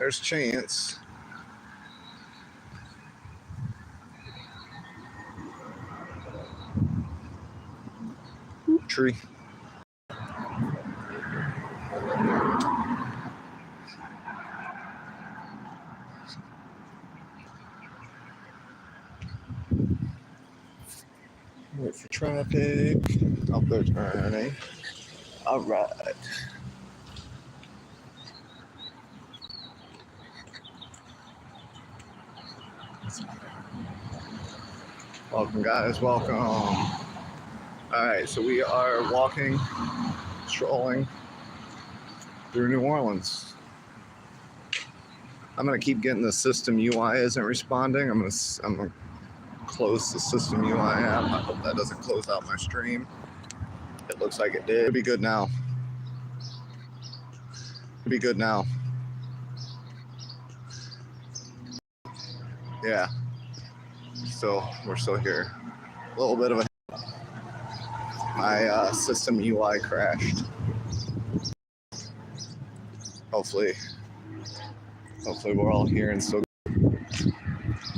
there's Chance. Tree. Wait for traffic. Oh, there's turning. All right. Welcome, guys. Welcome. All right, so we are walking, strolling through New Orleans. I'm gonna keep getting the system UI isn't responding. I'm gonna close the system UI app. I hope that doesn't close out my stream. It looks like it did. It'll be good now. It'll be good now. Yeah. We're still here. A little bit of my system UI crashed. Hopefully we're all here and still. I'm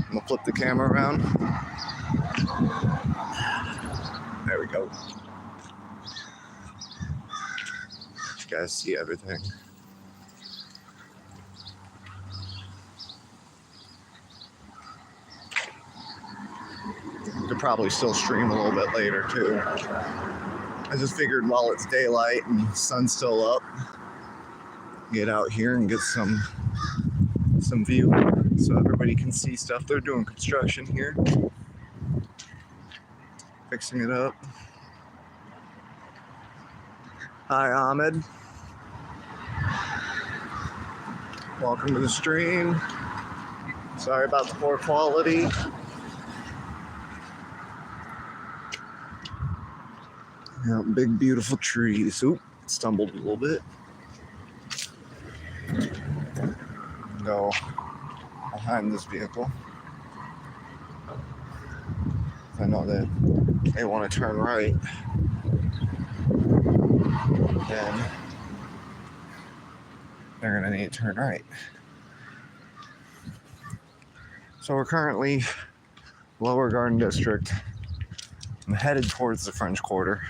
gonna flip the camera around. There we go. You guys see everything. Could probably still stream a little bit later too. I just figured while it's daylight and the sun's still up, get out here and get some view so everybody can see stuff. They're doing construction here, fixing it up. Hi, Ahmed. Welcome to the stream. Sorry about the poor quality. Yeah, big, beautiful trees. Oop, stumbled a little bit. Go behind this vehicle. I know that they want to turn right. Then they're going to need to turn right. So we're currently Lower Garden District. I'm headed towards the French Quarter.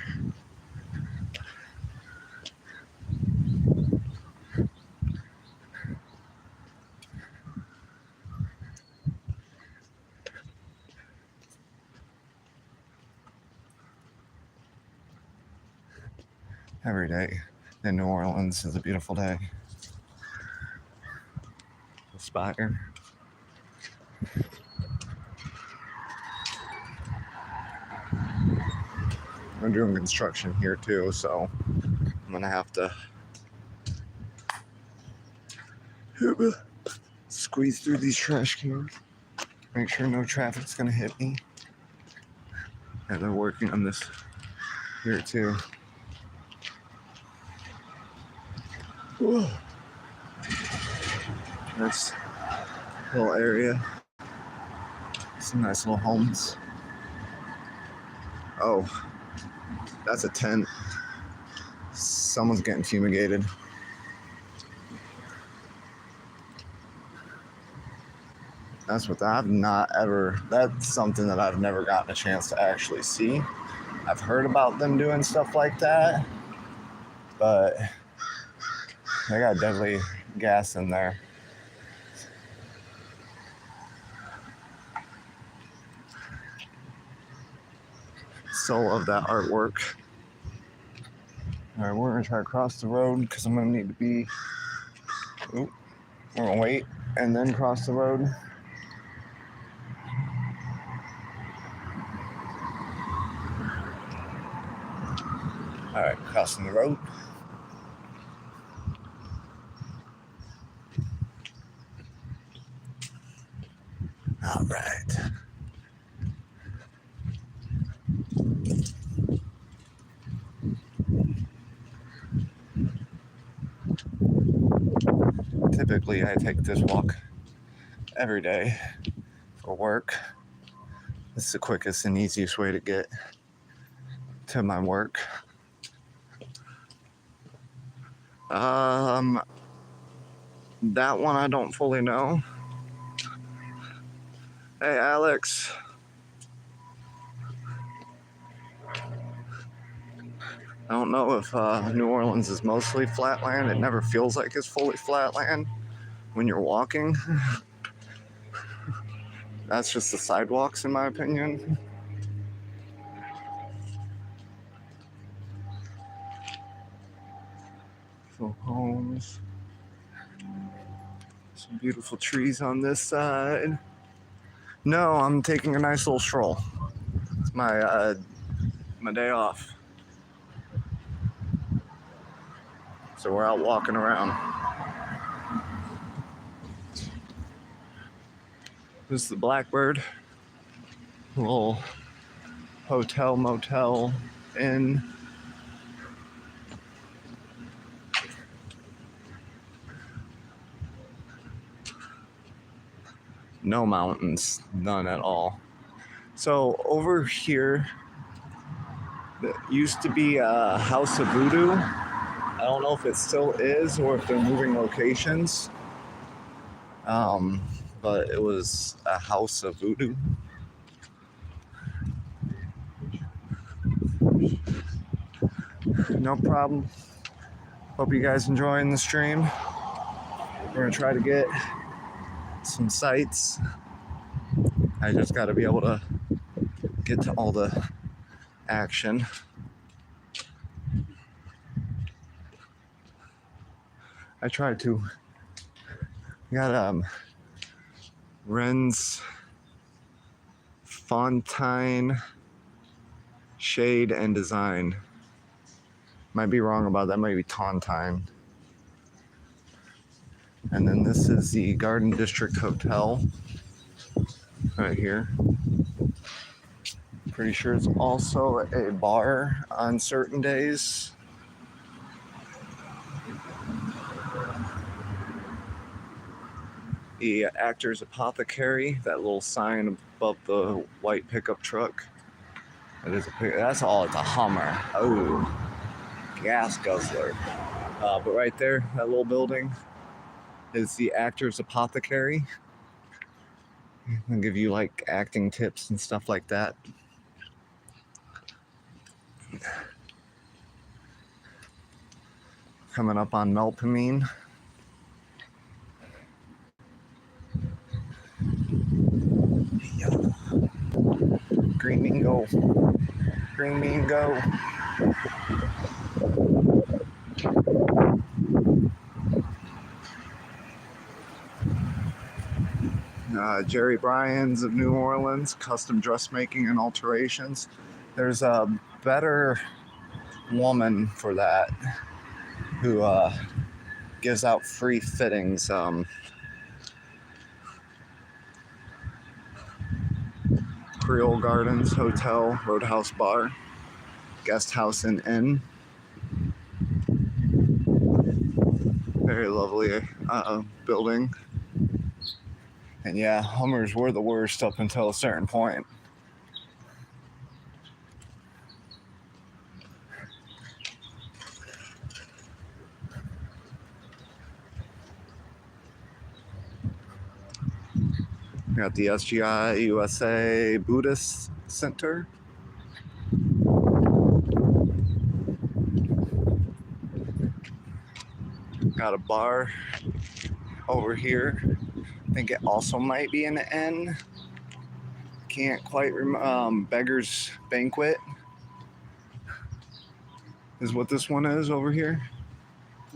Every day in New Orleans is a beautiful day. Spire. We're doing construction here too, so I'm gonna have to squeeze through these trash cans. Make sure no traffic's gonna hit me. And they're working on this here too. Whoa. Nice little area. Some nice little homes. Oh, that's a tent. Someone's getting fumigated. That's something that I've never gotten a chance to actually see. I've heard about them doing stuff like that, but they got deadly gas in there. So love that artwork. All right, we're gonna try to cross the road because I'm gonna need to be. We're gonna wait and then cross the road. All right, crossing the road. All right. Typically, I take this walk every day for work. This is the quickest and easiest way to get to my work. That one I don't fully know. Hey, Alex. I don't know if New Orleans is mostly flat land. It never feels like it's fully flat land when you're walking. That's just the sidewalks, in my opinion. So homes. Some beautiful trees on this side. No, I'm taking a nice little stroll. It's my day off. So we're out walking around. This is the Blackbird. A little hotel, motel, inn. No mountains, none at all. So over here, there used to be a House of Voodoo. I don't know if it still is or if they're moving locations. But it was a House of Voodoo. No problem. Hope you guys enjoying the stream. We're gonna try to get some sights. I just got to be able to get to all the action. I tried to. We got Ren's Fontaine Shade and Design. Might be wrong about that. Might be Tontine. And then this is the Garden District Hotel right here. Pretty sure it's also a bar on certain days. The Actors Apothecary, that little sign above the white pickup truck. That's all, it's a Hummer. Oh, gas guzzler. But right there, that little building is the Actors Apothecary. I'll give you like acting tips and stuff like that. Coming up on Melpomene. Yeah. Green Bean Go. Green Bean Go. Jerry Bryan's of New Orleans, custom dressmaking and alterations. There's a better woman for that who gives out free fittings. Creole Gardens Hotel, Roadhouse Bar, Guest House and Inn. Very lovely building. And yeah, Hummers were the worst up until a certain point. We got the SGI USA Buddhist Center. Got a bar over here. I think it also might be an inn. Can't quite remember. Beggar's Banquet is what this one is over here.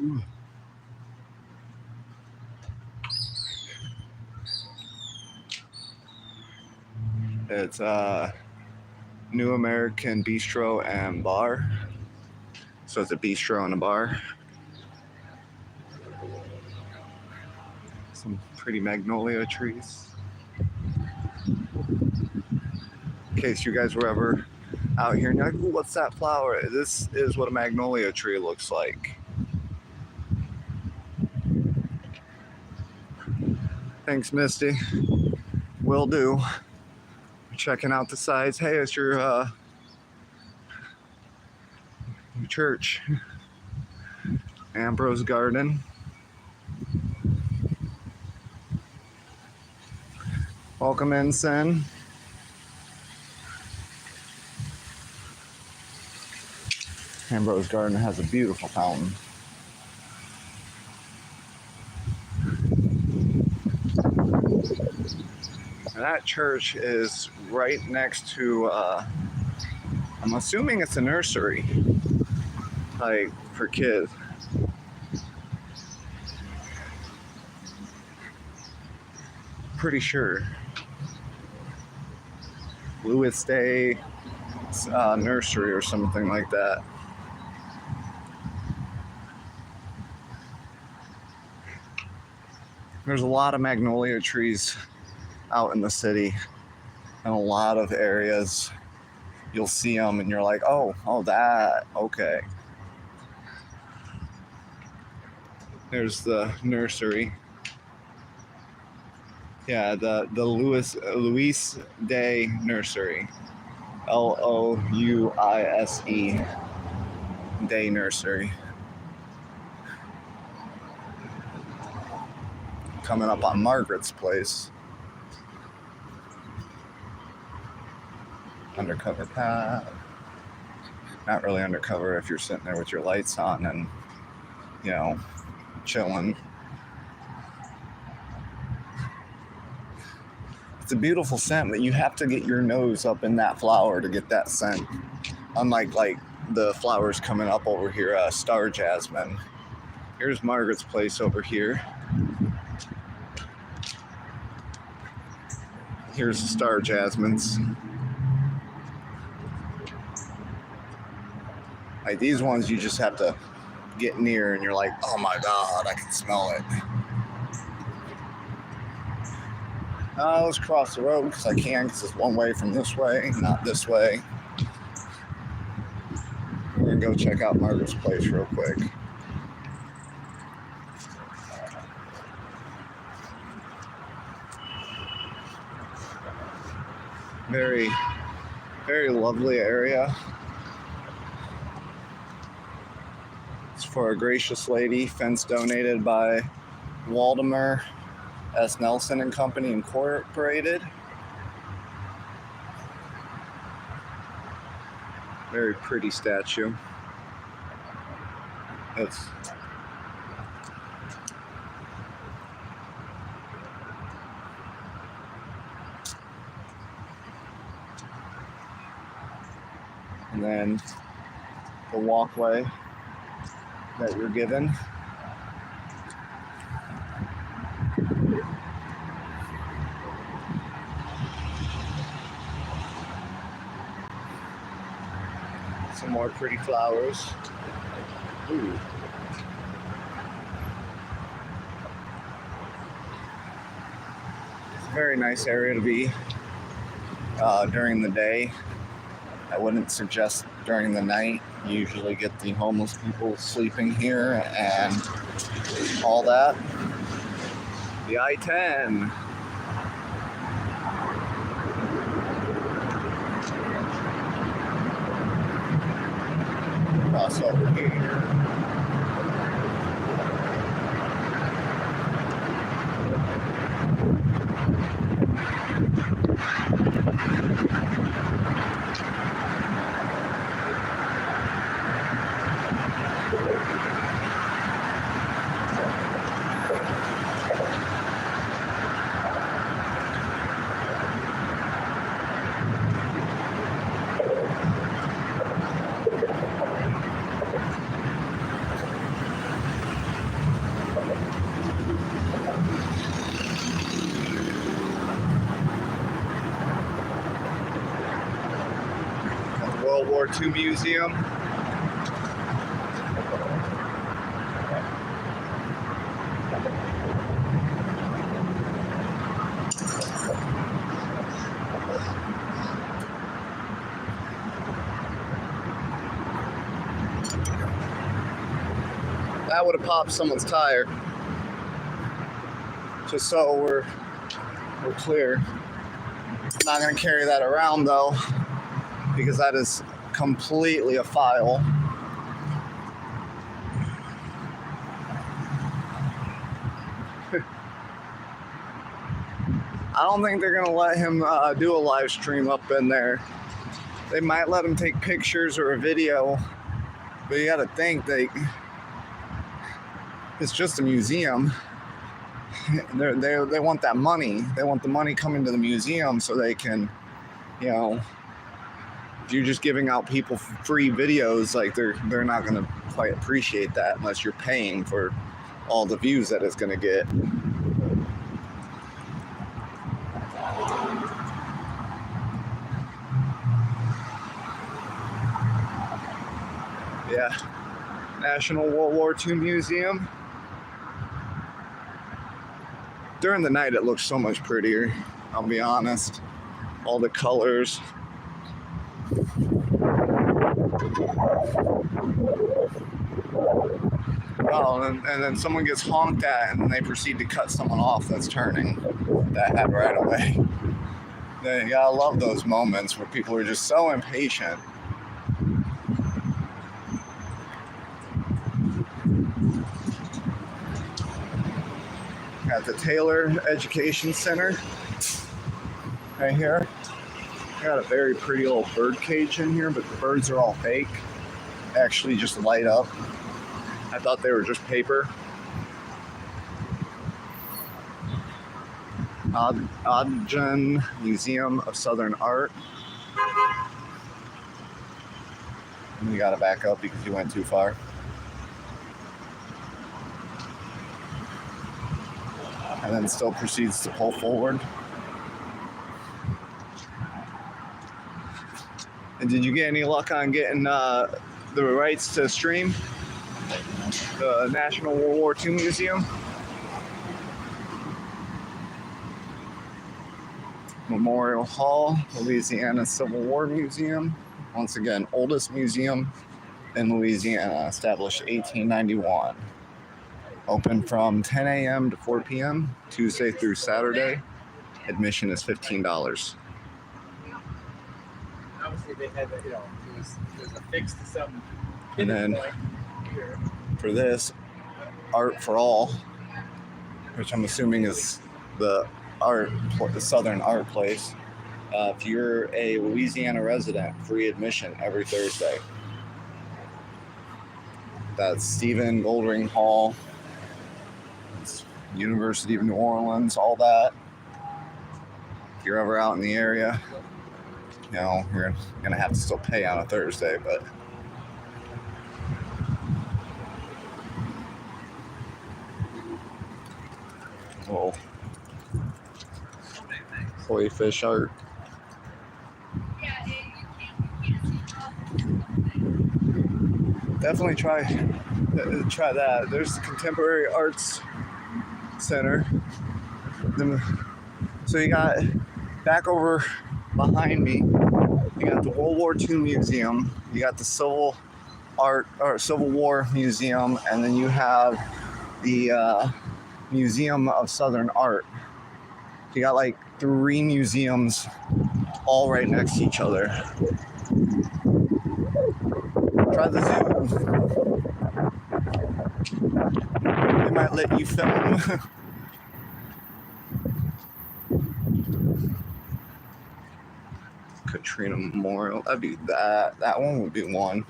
Ooh. It's New American Bistro and Bar. So it's a bistro and a bar. Some pretty magnolia trees. In case you guys were ever out here and you're like, ooh, what's that flower? This is what a magnolia tree looks like. Thanks, Misty. Will do. Checking out the sides. Hey, it's your church. Ambrose Garden. Welcome in, Sin. Ambrose Garden has a beautiful fountain. And that church is right next to, I'm assuming it's a nursery, like for kids. Pretty sure. Lewis Day Nursery or something like that. There's a lot of magnolia trees out in the city, and a lot of areas you'll see them and you're like, oh, that, okay. There's the nursery. Yeah, the Louis Day Nursery. Louise Day Nursery. Coming up on Margaret's Place. Undercover path. Not really undercover if you're sitting there with your lights on and, you know, chilling. It's a beautiful scent, but you have to get your nose up in that flower to get that scent. Unlike like the flowers coming up over here, Star Jasmine. Here's Margaret's Place over here. Here's the Star Jasmines. Like these ones you just have to get near and you're like, oh my God, I can smell it. Let's cross the road because I can, because it's one way from this way, not this way. We're gonna go check out Margaret's Place real quick. Very, very lovely area. It's for a gracious lady, fence donated by Waldemar S. Nelson and Company Incorporated. Very pretty statue. It's and then the walkway that you're given. Some more pretty flowers. Ooh. It's a very nice area to be during the day. I wouldn't suggest during the night. You usually get the homeless people sleeping here and all that. The I-10. Cross over here. World War II Museum. That would have popped someone's tire. Just so we're clear. I'm not going to carry that around though, because that is completely a file. I don't think they're gonna let him do a live stream up in there. They might let him take pictures or a video, but you gotta think that it's just a museum. They want that money. They want the money coming to the museum so they can, you know, if you're just giving out people free videos, like they're not gonna quite appreciate that unless you're paying for all the views that it's gonna get. Yeah, National World War II Museum. During the night, it looks so much prettier, I'll be honest. All the colors. Oh, and then someone gets honked at and they proceed to cut someone off that's turning that head right away. You gotta love those moments where people are just so impatient. At the Taylor Education Center, right here. Got a very pretty little bird cage in here, but the birds are all fake. They actually just light up. I thought they were just paper. Ogden Museum of Southern Art. And we gotta back up because you went too far. And then still proceeds to pull forward. And did you get any luck on getting the rights to stream the National World War II Museum? Memorial Hall, Louisiana Civil War Museum. Once again, oldest museum in Louisiana, established 1891. Open from 10 a.m. to 4 p.m., Tuesday through Saturday. Admission is $15. Obviously, they had that, it was affixed to some. And then for this, Art for All, which I'm assuming is the Southern Art Place. If you're a Louisiana resident, free admission every Thursday. That's Stephen Goldring Hall. University of New Orleans, all that. If you're ever out in the area, you know, you're gonna have to still pay on a Thursday, but little koi fish art. Definitely try that. There's the Contemporary Arts Center. So you got back over behind me, you got the World War II Museum, you got the Civil War Museum, and then you have the Museum of Southern Art. You got like 3 museums all right next to each other. Try the zoo. They might let you film. Katrina Memorial. That'd be that. That one would be one.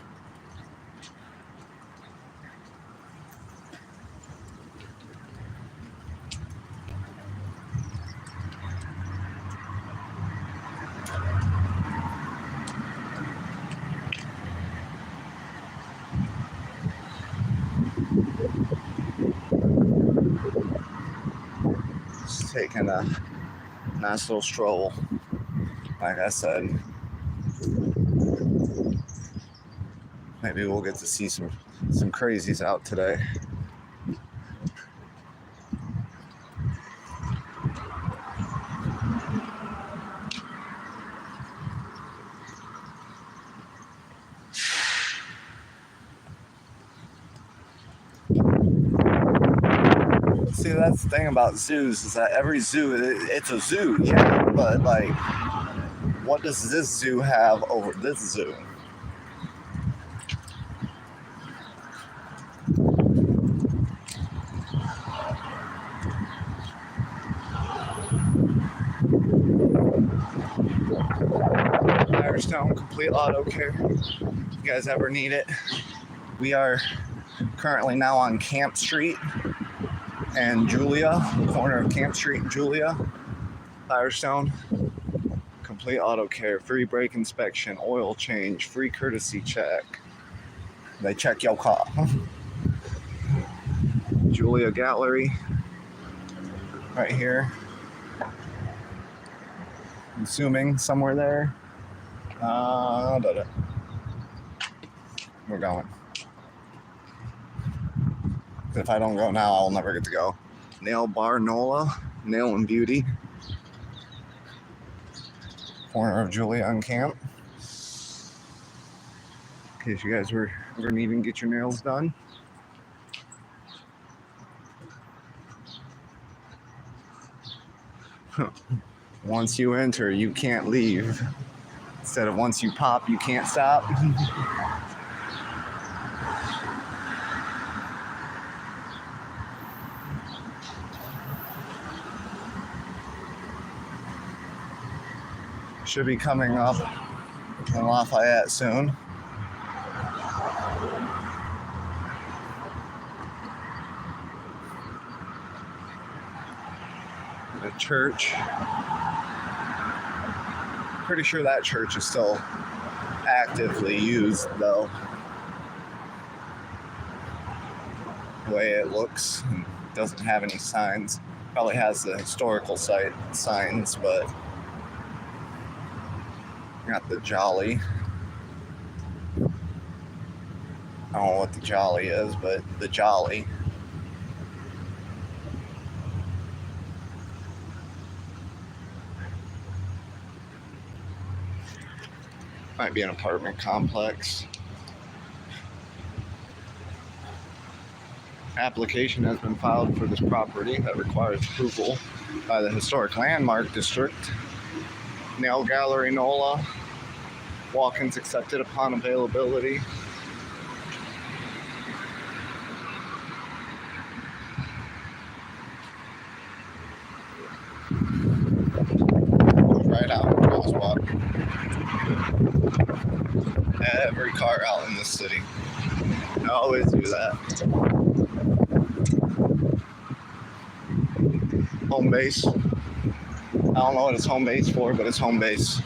Just taking a nice little stroll. Like I said, maybe we'll get to see some crazies out today. See, that's the thing about zoos is that every zoo, it's a zoo, yeah, but like, what does this zoo have over this zoo? Firestone Complete Auto Care. If you guys ever need it, we are currently now on Camp Street and Julia, corner of Camp Street and Julia. Firestone Complete Auto Care, free brake inspection, oil change, free courtesy check. They check your car. Julia Gallery, right here. I'm assuming somewhere there. We're going. If I don't go now, I'll never get to go. Nail Bar Nola, Nail and Beauty. Corner of Julia and Camp. In case you guys were needing to get your nails done. Once you enter, you can't leave. Instead of once you pop, you can't stop. Should be coming up in Lafayette soon. The church. Pretty sure that church is still actively used, though. The way it looks, and doesn't have any signs. Probably has the historical site signs, but got the Jolly. I don't know what the Jolly is, but the Jolly. Might be an apartment complex. Application has been filed for this property that requires approval by the Historic Landmark District. Nail Gallery Nola. Walk-ins accepted upon availability. Right out in crosswalk. Every car out in this city. I always do that. Home base. I don't know what it's home base for, but it's home base.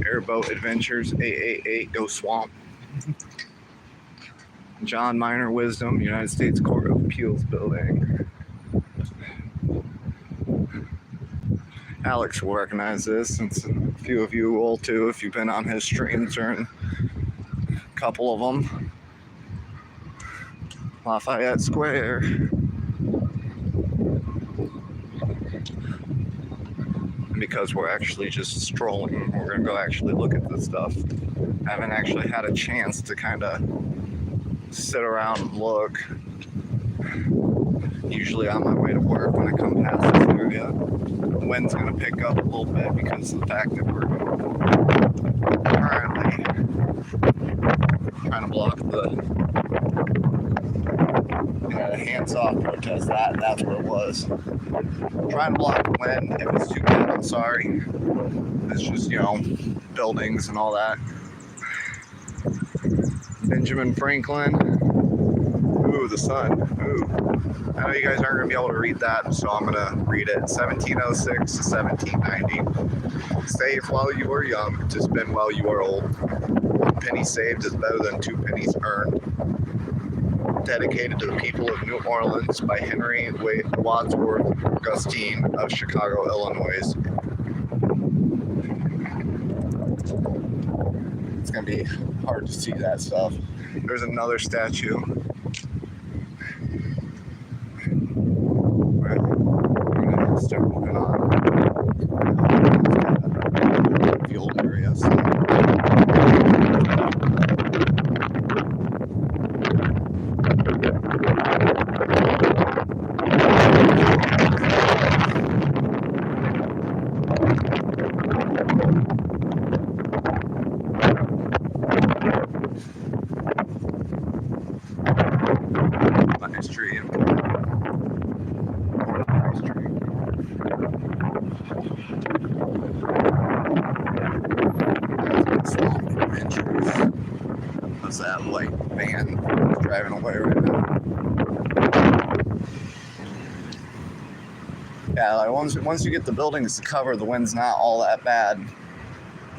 Airboat Adventures 888 Go Swamp. John Minor Wisdom, United States Court of Appeals Building. Alex will recognize this, since a few of you will too if you've been on his streams during a couple of them. Lafayette Square. And because we're actually just strolling, we're going to go actually look at this stuff. I haven't actually had a chance to kind of sit around and look. Usually on my way to work when I come past this area. The wind's going to pick up a little bit because of the fact that we're currently trying to block the hands-off protest. That's what it was. Trying to block the wind. If it's too bad, I'm sorry. It's just, buildings and all that. Benjamin Franklin. Ooh, the sun. Ooh. I know you guys aren't going to be able to read that, so I'm going to read it. 1706 to 1790. Save while you are young to spend while you are old. 1 penny saved is better than 2 pennies earned. Dedicated to the people of New Orleans by Henry Wadsworth Augustine of Chicago, Illinois. It's going to be hard to see that stuff. There's another statue. We're going to start moving on. The old area. So. nice tree. More nice tree. What's that white van driving away right now? Yeah, like once you get the buildings to cover, the wind's not all that bad.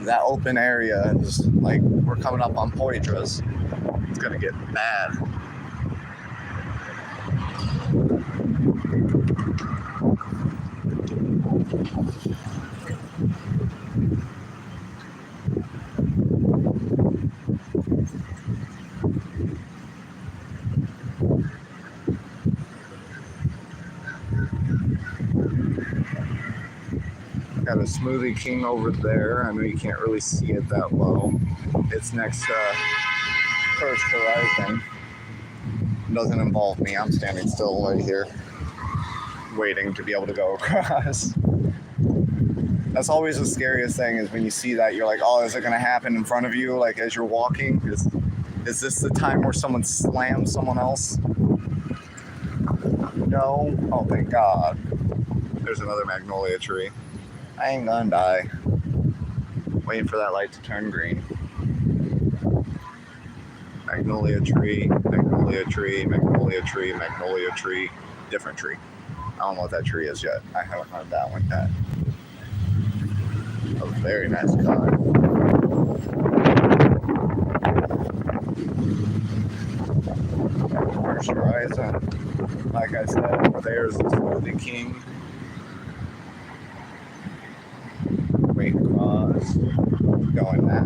That open area is like we're coming up on Poitras. It's gonna get bad. Got a Smoothie King over there. I know you can't really see it that well. It's next to First Horizon. It doesn't involve me. I'm standing still right here, waiting to be able to go across. That's always the scariest thing is when you see that, you're like, oh, is it going to happen in front of you? Like as you're walking, is this the time where someone slams someone else? No? Oh, thank God. There's another magnolia tree. I ain't gonna die. Waiting for that light to turn green. Magnolia tree, magnolia tree, magnolia tree, magnolia tree. Different tree. I don't know what that tree is yet. I haven't heard that one yet. A very nice car. First Horizon. Like I said, over there is the Smoothie King. Wait across. Going now.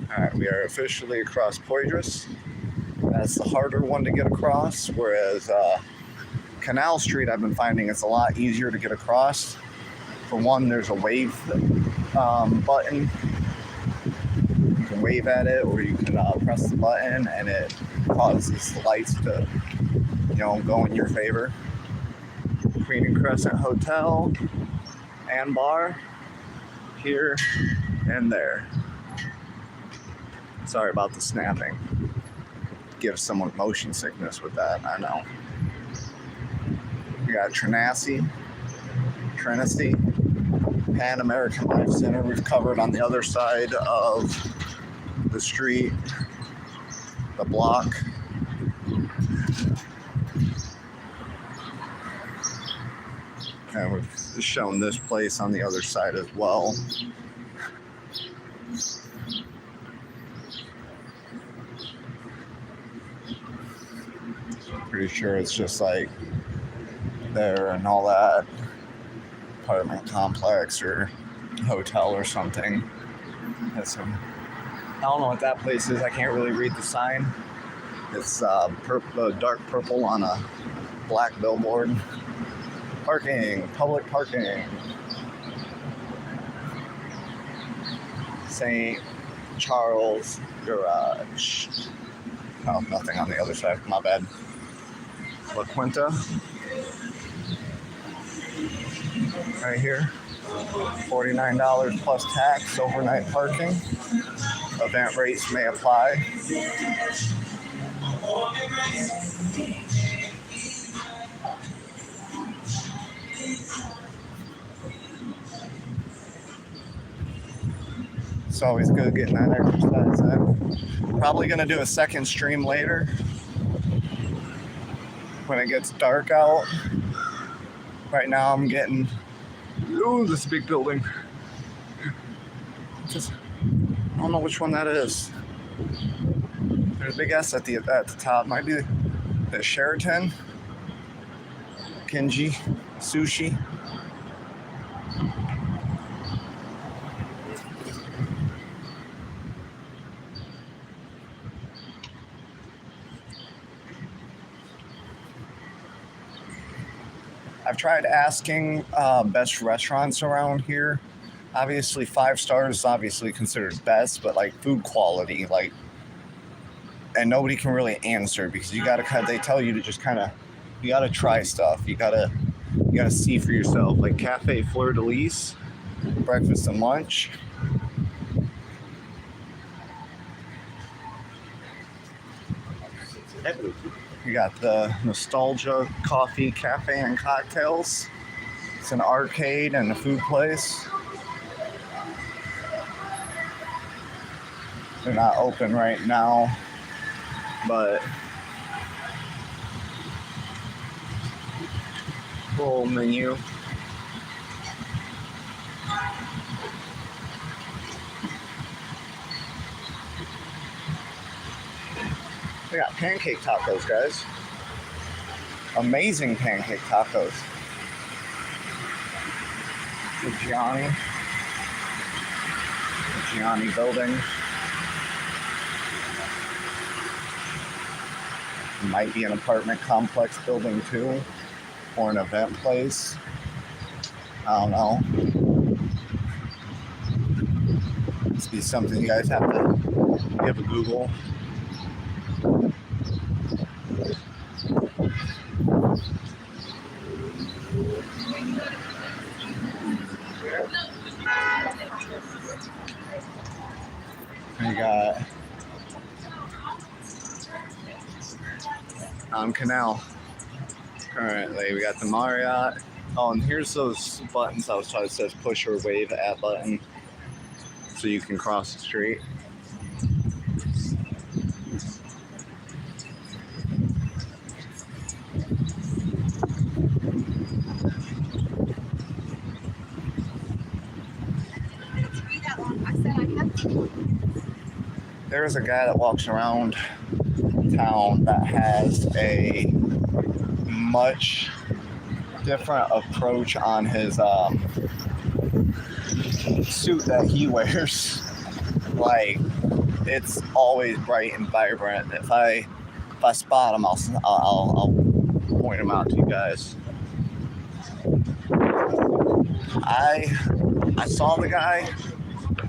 Alright, we are officially across Poitras. That's the harder one to get across, whereas Canal Street I've been finding it's a lot easier to get across. For one, there's a wave button. You can wave at it, or you can press the button and it causes the lights to, go in your favor. Queen and Crescent Hotel and Bar here and there. Sorry about the snapping. Gives someone motion sickness with that, I know. We got Trinity, Pan American Life Center. We've covered on the other side of the street, the block. And we've shown this place on the other side as well. Pretty sure it's just like there and all that apartment complex or hotel or something. I don't know what that place is. I can't really read the sign. It's dark purple on a black billboard. Parking, public parking. St. Charles Garage. Oh, nothing on the other side. My bad. La Quinta. Right here. $49 plus tax, overnight parking. Event rates may apply. It's always good getting that exercise in. Probably gonna do a second stream later when it gets dark out. Right now I'm getting, ooh, this big building. I don't know which one that is. There's a big S at the top. Might be the Sheraton, Kenji, Sushi. I've tried asking best restaurants around here. Obviously, 5 stars is obviously considered best, but like food quality, and nobody can really answer because they tell you to just you gotta try stuff. You gotta you gotta see for yourself. Like Cafe Fleur de Lis, breakfast and lunch. You got the Nostalgia Coffee Cafe and Cocktails. It's an arcade and a food place. They're not open right now, but full menu. They got pancake tacos, guys. Amazing pancake tacos. The Gianni building. Might be an apartment complex building too, or an event place. I don't know. Must be something you guys have to give a Google. We got Canal. Currently, we got the Marriott. Oh, and here's those buttons I was talking. It says push or wave at button, so you can cross the street. There's a guy that walks around town that has a much different approach on his suit that he wears. Like, it's always bright and vibrant. If I spot him, I'll point him out to you guys. I saw the guy,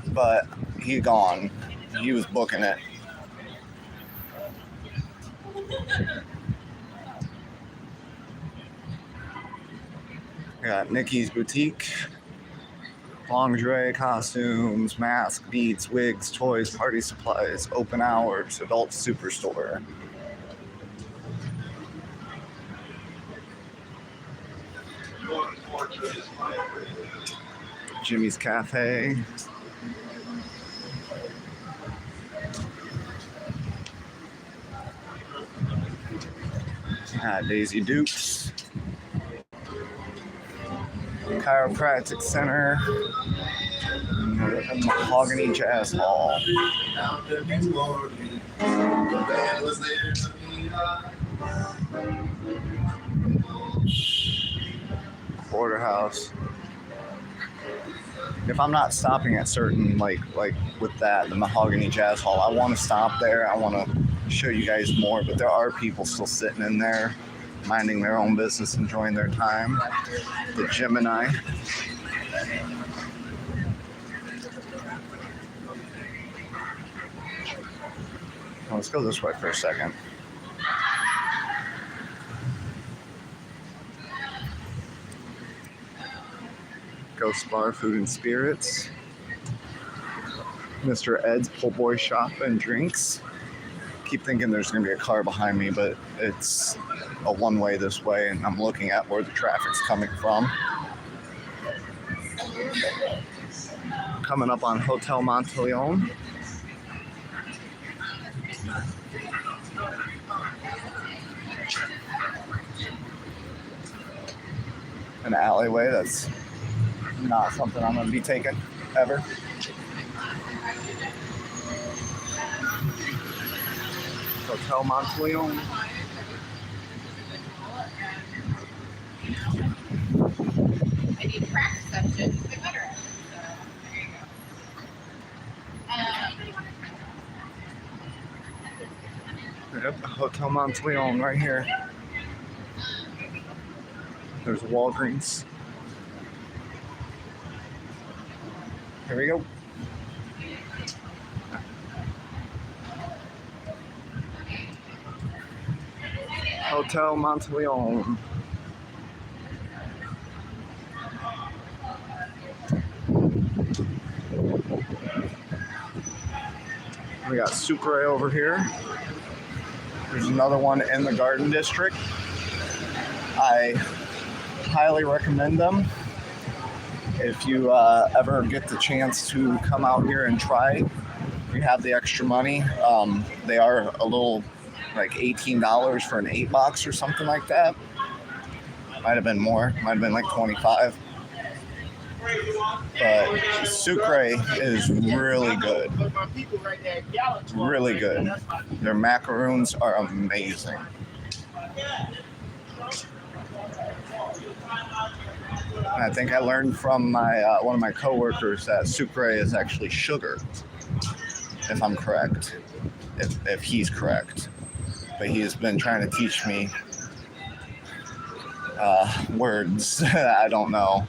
but he gone. He was booking it. We got Nikki's Boutique. Lingerie, costumes, masks, beads, wigs, toys, party supplies, open hours, adult superstore. Jimmy's Cafe. Daisy Dukes. Chiropractic Center. Mahogany Jazz Hall. Porterhouse. If I'm not stopping at certain, like with that, the Mahogany Jazz Hall, I want to stop there. I want to show you guys more, but there are people still sitting in there, minding their own business, enjoying their time. The Gemini. Let's go this way for a second. Ghost Bar Food and Spirits. Mr. Ed's Pull Boy Shop and Drinks. Keep thinking there's going to be a car behind me, but it's a one-way this way, and I'm looking at where the traffic's coming from. Coming up on Hotel Monteleone. An alleyway that's not something I'm going to be taking ever. Hotel Monteleone. I need practice session to get better at it. So, there you go. Yep, Hotel Monteleone right here. There's Walgreens. Here we go. Hotel Monteleone. We got Sucre over here. There's another one in the Garden District. I highly recommend them. If you ever get the chance to come out here and try, if you have the extra money, they are a little like $18 for an 8 box or something like that. Might have been more, might have been like 25. But Sucre is really good. Really good. Their macaroons are amazing. And I think I learned from my one of my coworkers that Sucre is actually sugar, if I'm correct, if he's correct. But he has been trying to teach me words I don't know,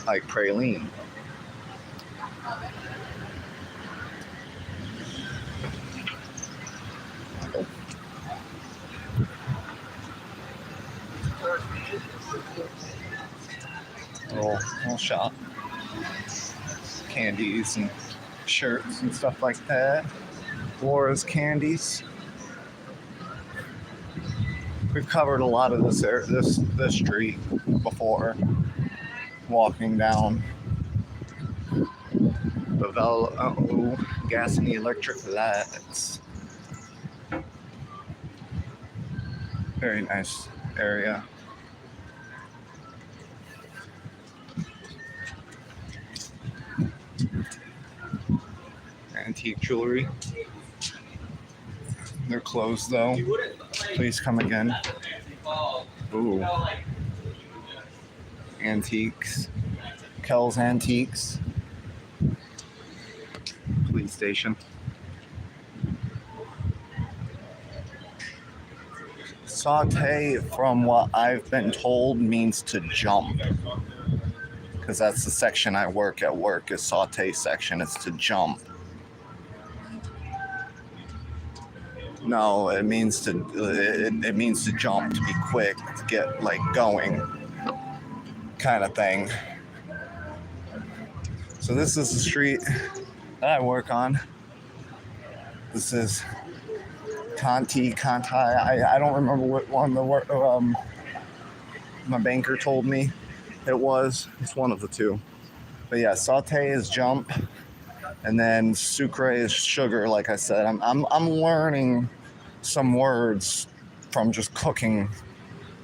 like praline. Little shop, candies and shirts and stuff like that. Laura's Candies. We've covered a lot of this street before, walking down the gas and the electric lights. Very nice area. Antique jewelry. They're closed though. Please come again. Ooh. Antiques. Kel's Antiques. Police station. Saute, from what I've been told, means to jump. Because that's the section I work at work, is saute section. It's to jump. No, it means to jump, to be quick, to get like going, kind of thing. So this is the street that I work on. This is Conti. I don't remember what one my banker told me it was. It's one of the two. But yeah, saute is jump. And then Sucre is sugar, like I said. I'm learning some words from just cooking.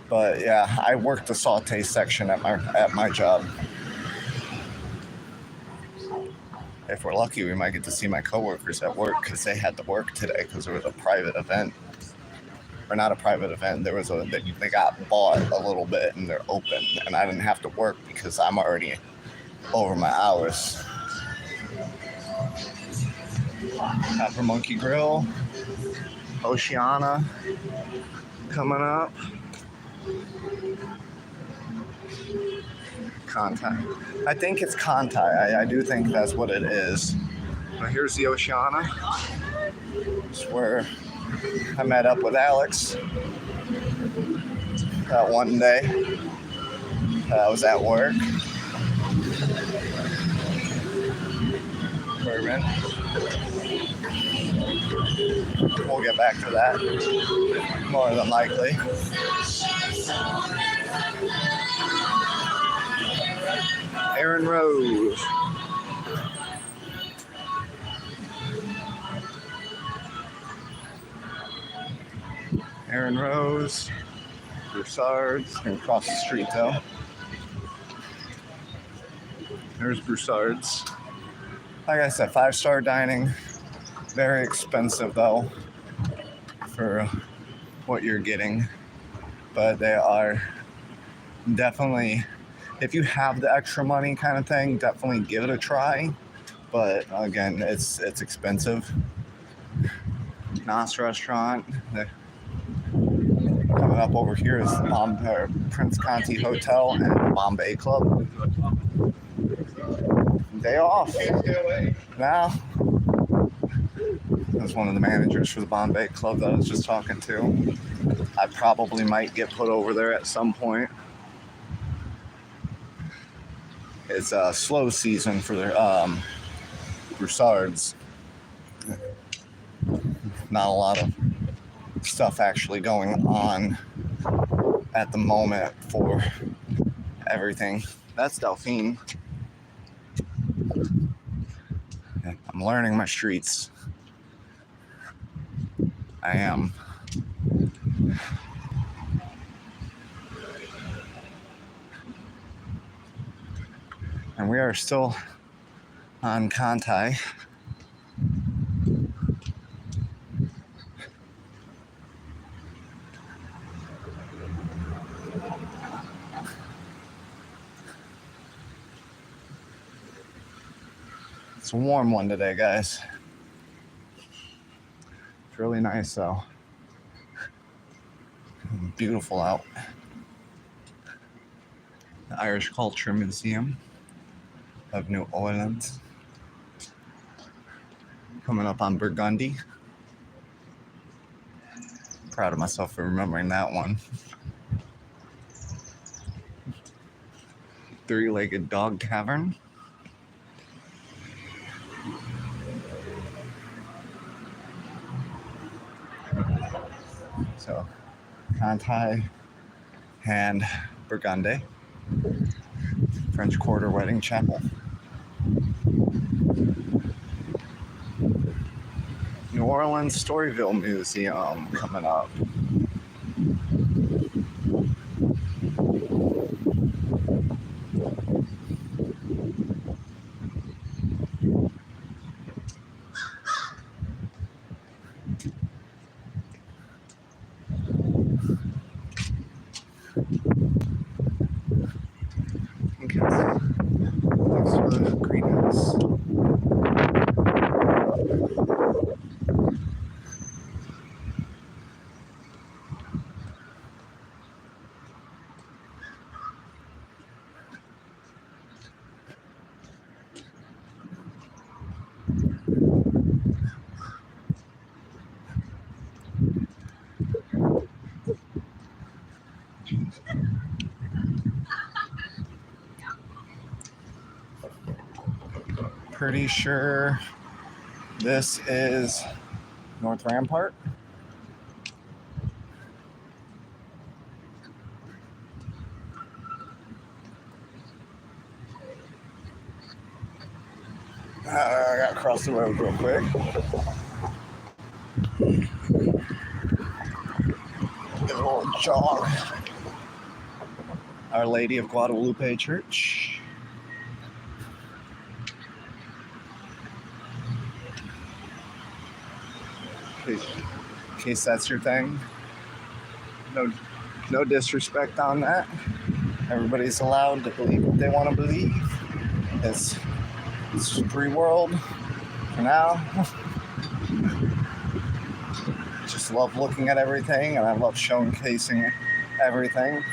But yeah, I work the saute section at my job. If we're lucky, we might get to see my coworkers at work because they had to work today because there was a private event. Or not a private event, they got bought a little bit and they're open. And I didn't have to work because I'm already over my hours. Copper Monkey Grill, Oceana coming up. Contact. I think it's Contai. I do think that's what it is. Now here's the Oceana. It's where I met up with Alex that one day. I was at work. Bourbon. We'll get back to that more than likely. Aaron Rose. Aaron Rose. Broussard's. Gonna cross the street though. There's Broussard's. Like I said, 5-star dining. Very expensive though for what you're getting. But they are definitely, if you have the extra money kind of thing, definitely give it a try. But again, it's expensive. Nas Restaurant. Coming up over here is Prince Conti Hotel and Bombay Club. Day off. Now, that's one of the managers for the Bombay Club that I was just talking to. I probably might get put over there at some point. it's a slow season for their Broussards. Not a lot of stuff actually going on at the moment for everything. That's Delphine. I'm learning my streets. I am. And we are still on Kantai. It's a warm one today, guys. It's really nice, though. Beautiful out. The Irish Culture Museum of New Orleans. Coming up on Burgundy. Proud of myself for remembering that one. Three-Legged Dog Tavern. So, Kantai and Burgundy. French Quarter Wedding Chapel. New Orleans Storyville Museum coming up. Okay. Next to the greenhouse. Pretty sure this is North Rampart. I gotta cross the road real quick. Get a little jog. Our Lady of Guadalupe Church. In case that's your thing. No disrespect on that. Everybody's allowed to believe what they want to believe. It's free world for now. Just love looking at everything, and I love showcasing everything.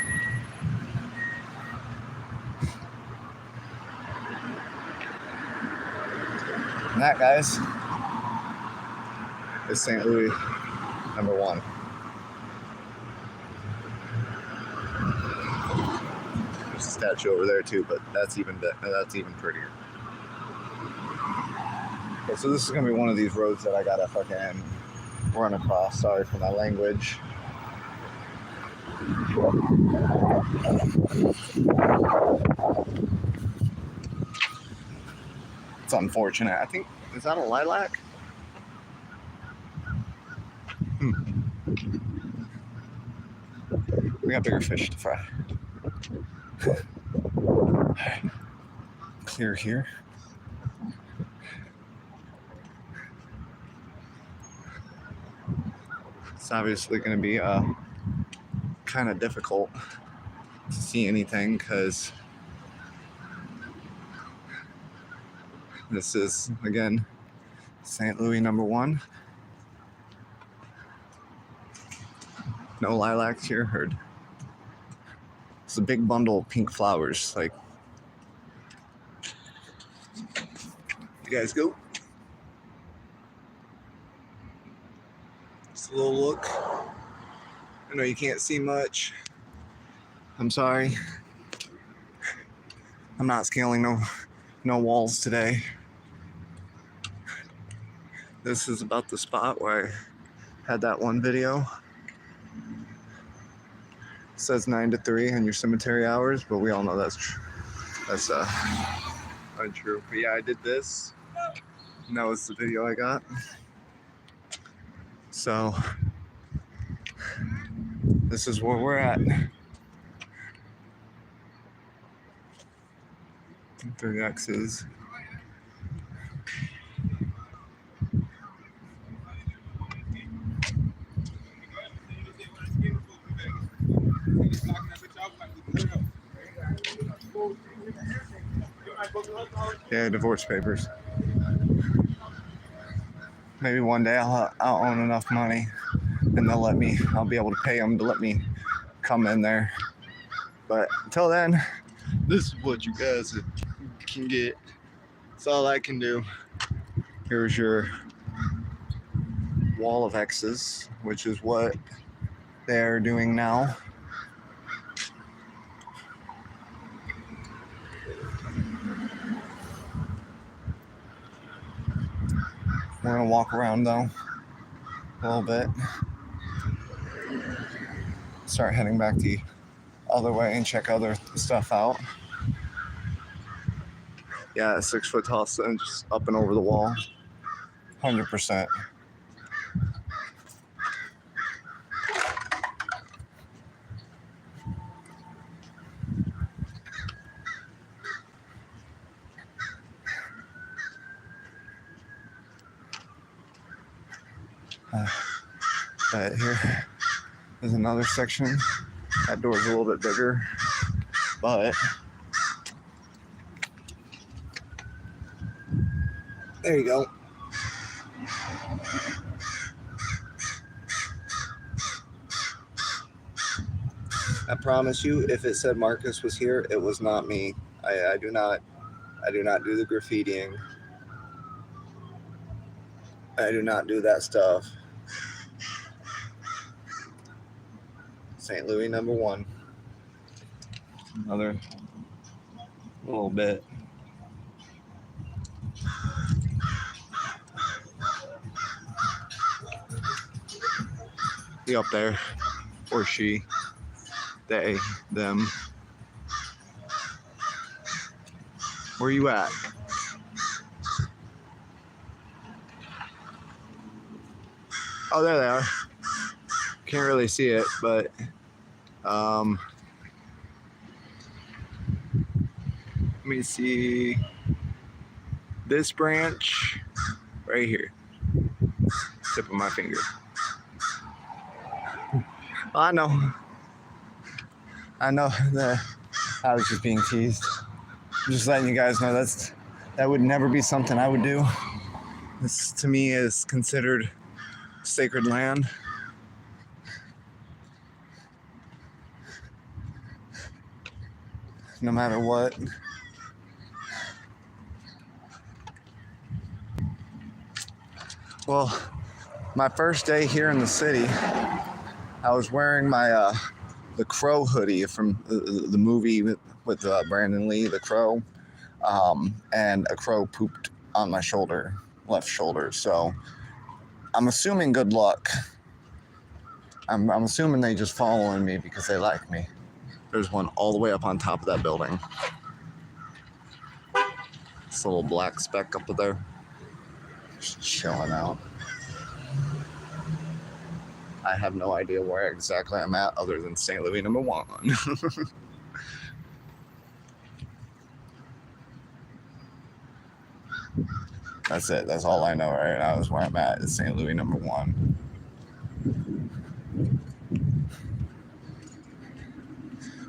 And that, guys, is St. Louis #1. There's a statue over there too, but that's even prettier. Okay, so this is gonna be one of these roads that I gotta fucking run across. Sorry for my language. It's unfortunate. I think, is that a lilac? We got bigger fish to fry. Clear here. It's obviously going to be kind of difficult to see anything because this is, again, St. Louis #1. No lilacs here, heard. It's a big bundle of pink flowers. Like, you guys go. Just a little look. I know you can't see much. I'm sorry. I'm not scaling no walls today. This is about the spot where I had that one video. It says 9 to 3 on your cemetery hours, but we all know that's true. That's untrue. But yeah, I did this. And that was the video I got. So this is where we're at. Three X's. Yeah, divorce papers. Maybe one day I'll own enough money and I'll be able to pay them to let me come in there. But until then, this is what you guys can get. That's all I can do. Here's your wall of X's, which is what they're doing now. We're gonna walk around though a little bit. Start heading back the other way and check other stuff out. Yeah, 6 foot tall sun just up and over the wall. 100%. But here is another section. That door's a little bit bigger, but there you go. I promise you, if it said Marcus was here, it was not me. I do not do the graffitiing. I do not do that stuff. St. Louis number 1. Another little bit. He up there, or she, they, them. Where you at? Oh, there they are. Can't really see it, but let me see this branch right here. Tip of my finger. I know that I was just being teased. I'm just letting you guys know that would never be something I would do. This to me is considered sacred land. No matter what. Well, my first day here in the city, I was wearing my the Crow hoodie from the movie with Brandon Lee, The Crow, and a crow pooped on my shoulder, left shoulder. So I'm assuming good luck. I'm assuming they just following me because they like me. There's one all the way up on top of that building. This little black speck up there, just chilling out. I have no idea where exactly I'm at other than St. Louis number 1. That's it. That's all I know right now is where I'm at is St. Louis number 1.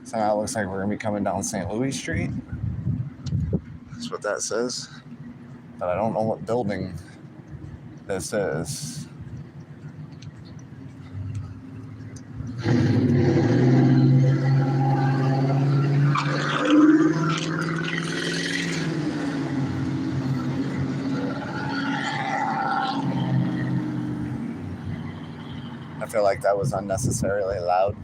So now it looks like we're going to be coming down St. Louis Street. That's what that says. But I don't know what building this is. I feel like that was unnecessarily loud.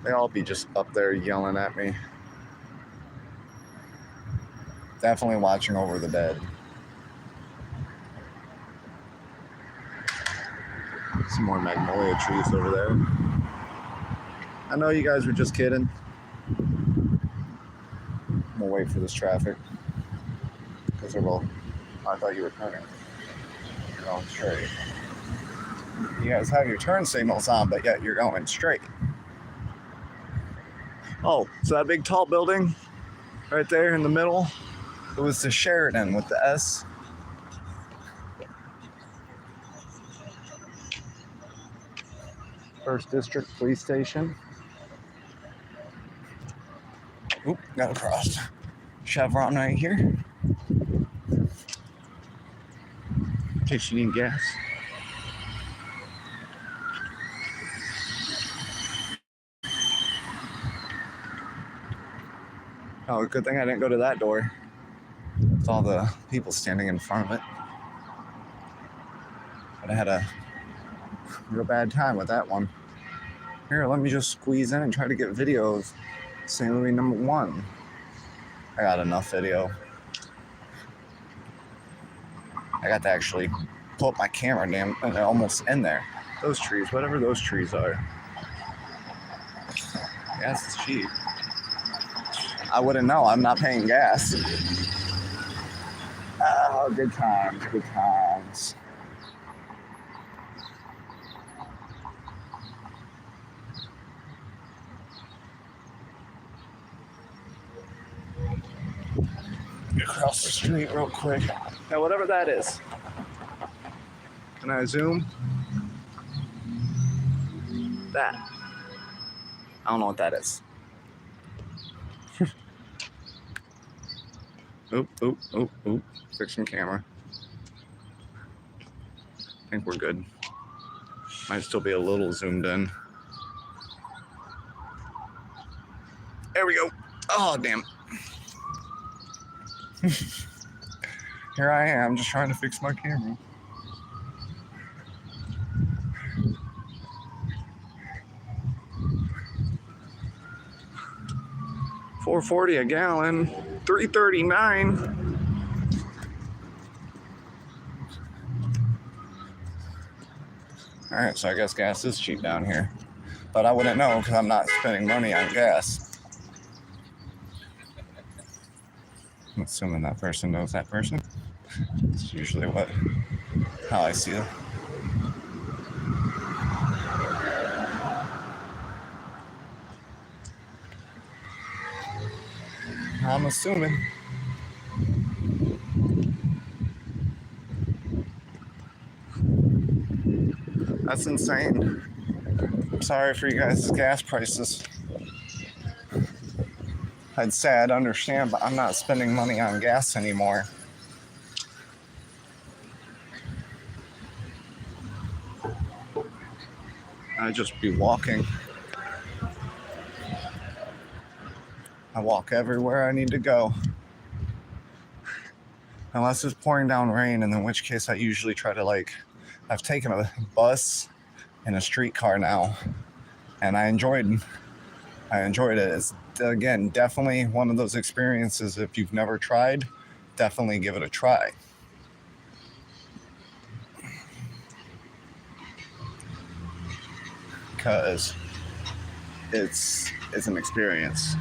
They all be just up there yelling at me. Definitely watching over the bed. Some more magnolia trees over there. I know you guys were just kidding. I'm gonna wait for this traffic. Because they're both. I thought you were turning. You're going straight. You guys have your turn signals on, but yet you're going straight. Oh, so that big tall building right there in the middle, it was the Sheridan with the S. First District Police Station. Oop, got across. Chevron right here. In case you need gas. Oh, good thing I didn't go to that door. With all the people standing in front of it. But I had a real bad time with that one. Here, let me just squeeze in and try to get video of St. Louis #1. I got enough video. I got to actually pull up my camera, damn, and they're almost in there. Those trees, whatever those trees are. Gas is cheap. I wouldn't know, I'm not paying gas. Oh, good times, good times. Across the street real quick. Now, whatever that is. Can I zoom? That. I don't know what that is. Oop. Fixing camera. I think we're good. Might still be a little zoomed in. There we go. Oh, damn. Here I am, just trying to fix my camera. $4.40 a gallon, $3.39. All right, so I guess gas is cheap down here, but I wouldn't know because I'm not spending money on gas. I'm assuming that person knows that person. It's usually how I see it. I'm assuming. That's insane. I'm sorry for you guys' gas prices. I'd say I'd understand, but I'm not spending money on gas anymore. I'd just be walking. I walk everywhere I need to go. Unless it's pouring down rain, and in which case I usually try to I've taken a bus and a streetcar now, and I enjoyed it. It's, again, definitely one of those experiences, if you've never tried, definitely give it a try. Because it's an experience.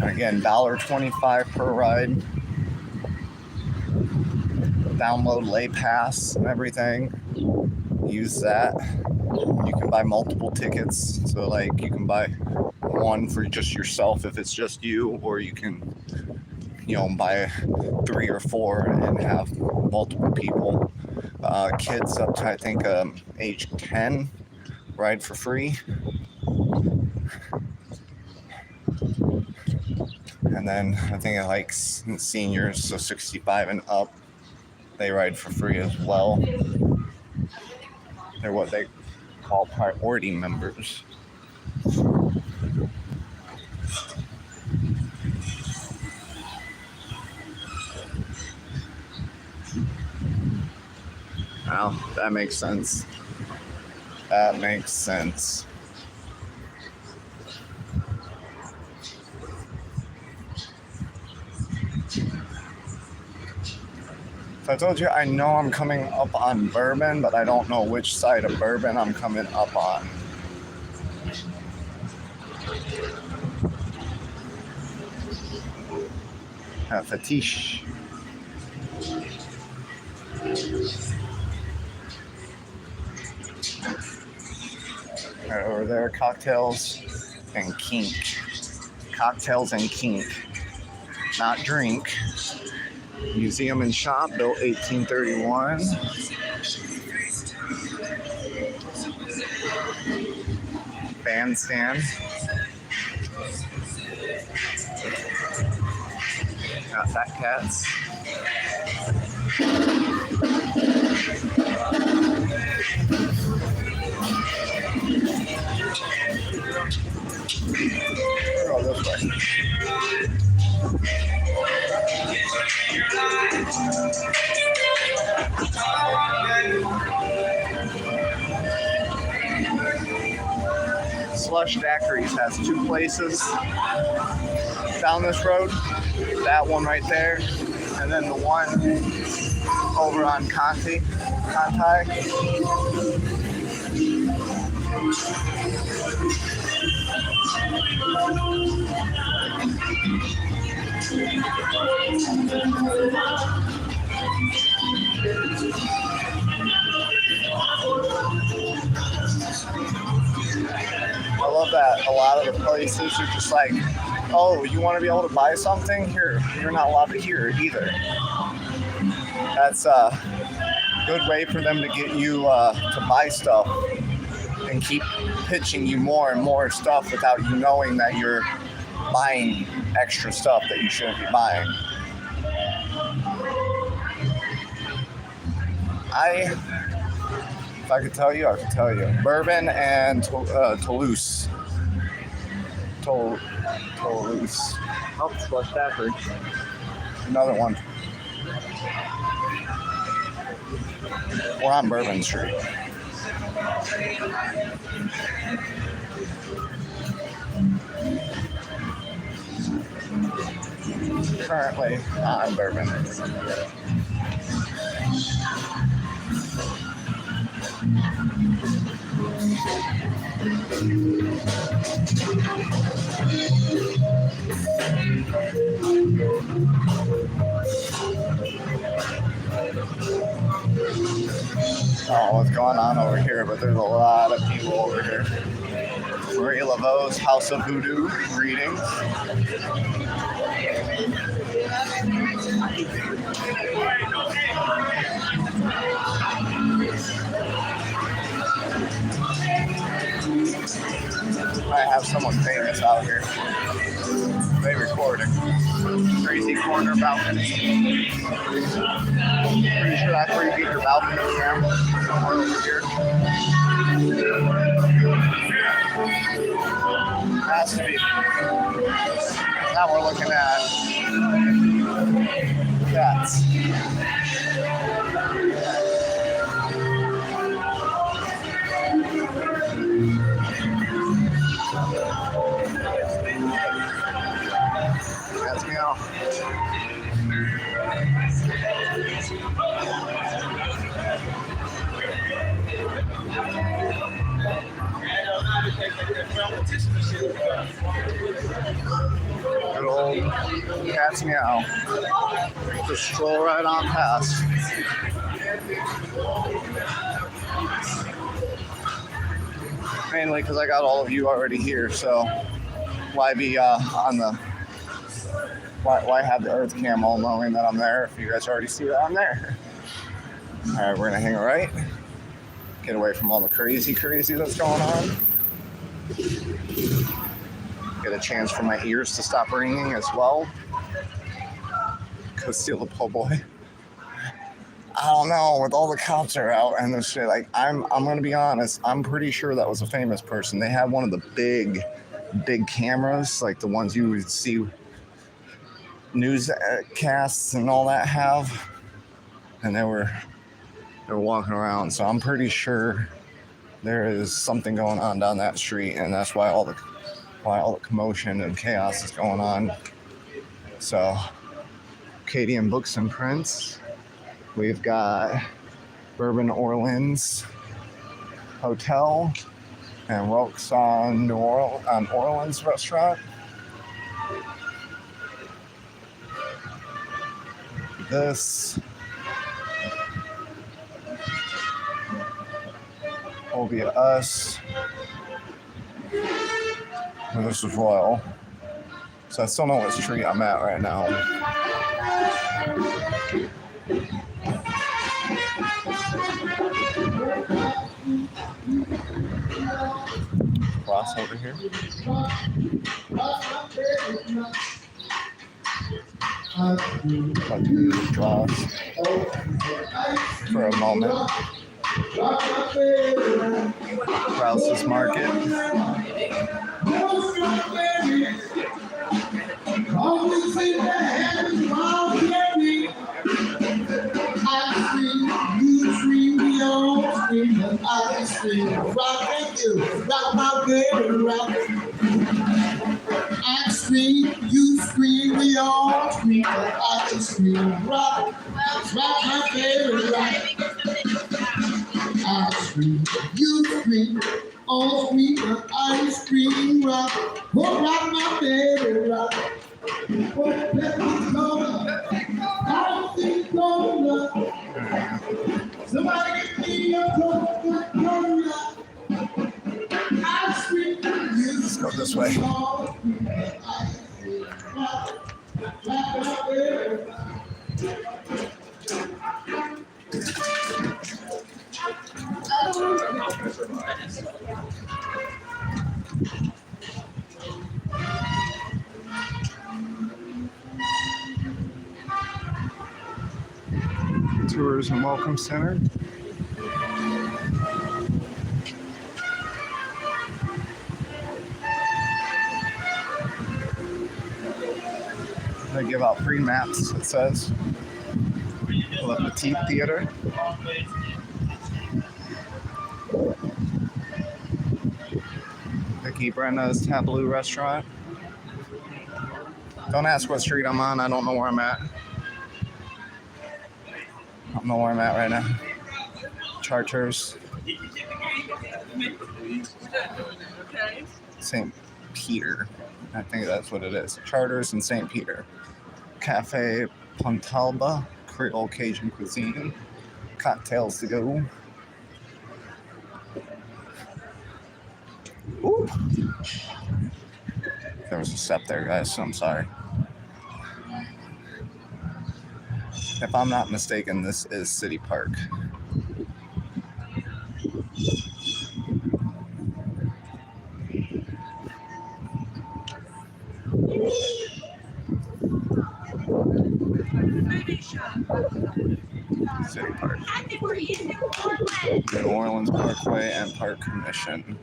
Again, $1.25 per ride. Download Lay Pass and everything. Use that. You can buy multiple tickets. So you can buy one for just yourself if it's just you, or you can, buy 3 or 4 and have multiple people. Kids up to, I think, age 10 ride for free. And then I think seniors, so 65 and up, they ride for free as well. They're what they call priority members. Well, that makes sense. That makes sense. So I told you I know I'm coming up on Bourbon, but I don't know which side of Bourbon I'm coming up on. Fetish. Right over there, cocktails and kink. Cocktails and kink. Not drink. Museum and shop, built 1831. Bandstand. Got Fat Cats. Go this way. Slush Daiquiris has two places down this road. That one right there, and then the one over on Conti. I love that a lot of the places are just like, oh, you want to be able to buy something? Here, you're not allowed to hear it either. That's a good way for them to get you to buy stuff and keep pitching you more and more stuff without you knowing that you're buying extra stuff that you shouldn't be buying. If I could tell you, I could tell you. Bourbon and Toulouse. Toulouse. Oh, Slush Daiquiri. Another one. We're on Bourbon Street. Currently on Bourbon. Oh, what's going on over here? But there's a lot of people over here. Marie Laveau's House of Voodoo readings. I have someone famous out here. They recording. Crazy corner balcony. Pretty sure that's where you get your balcony from. Somewhere over here. Has to be. Now we're looking at cats. That's meow. Good old cat's meow. Just stroll right on past. Mainly because I got all of you already here, so why be why have the Earth Cam all knowing that I'm there if you guys already see that I'm there? All right, we're gonna hang a right. Get away from all the crazy that's going on. Get a chance for my ears to stop ringing as well. Go steal the po' boy. I don't know, with all the cops are out and this shit, like I'm gonna be honest, I'm pretty sure that was a famous person. They had one of the big cameras, like the ones you would see newscasts and all that have, and they were walking around. So I'm pretty sure there is something going on down that street, and that's why all the commotion and chaos is going on. So, Acadian Books and Prints. We've got Bourbon Orleans Hotel and Roques on Orleans Restaurant. This will be us. And this is Royal. So I still know what street I'm at right now. Cross over here. Let the music drop for a moment. Rouse's Market. Rock my baby, rock. I scream, you scream, we all scream. I can scream, rock my baby, rock. I scream, you scream, all scream, I scream, rock. Oh, rock my baby, rock. Oh, let me go. I think go. Somebody give me a good rock. Let's go this way. Tourism Welcome Center. They give out free maps, it says. Le Petit Theater. Vicky Brenna's Tableau Restaurant. Don't ask what street I'm on. I don't know where I'm at. I don't know where I'm at right now. Charters. St. Peter. I think that's what it is. Charters in St. Peter. Cafe Pontalba, Creole Cajun cuisine. Cocktails to go. Ooh. There was a step there, guys, so I'm sorry. If I'm not mistaken, this is City Park. City Park. New Orleans Parkway and Park Commission.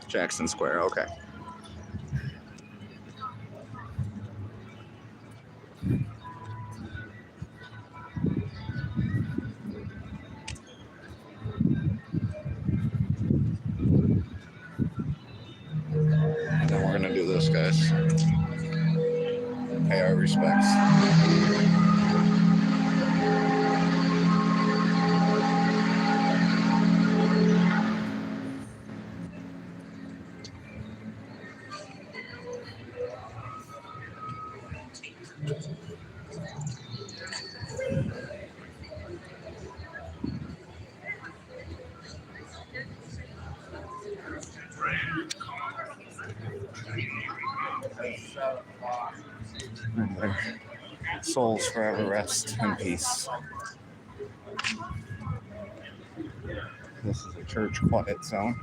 Jackson Square, okay. And then we're gonna do this, guys. Pay our respects. And their souls forever rest in peace. This is a church quiet zone.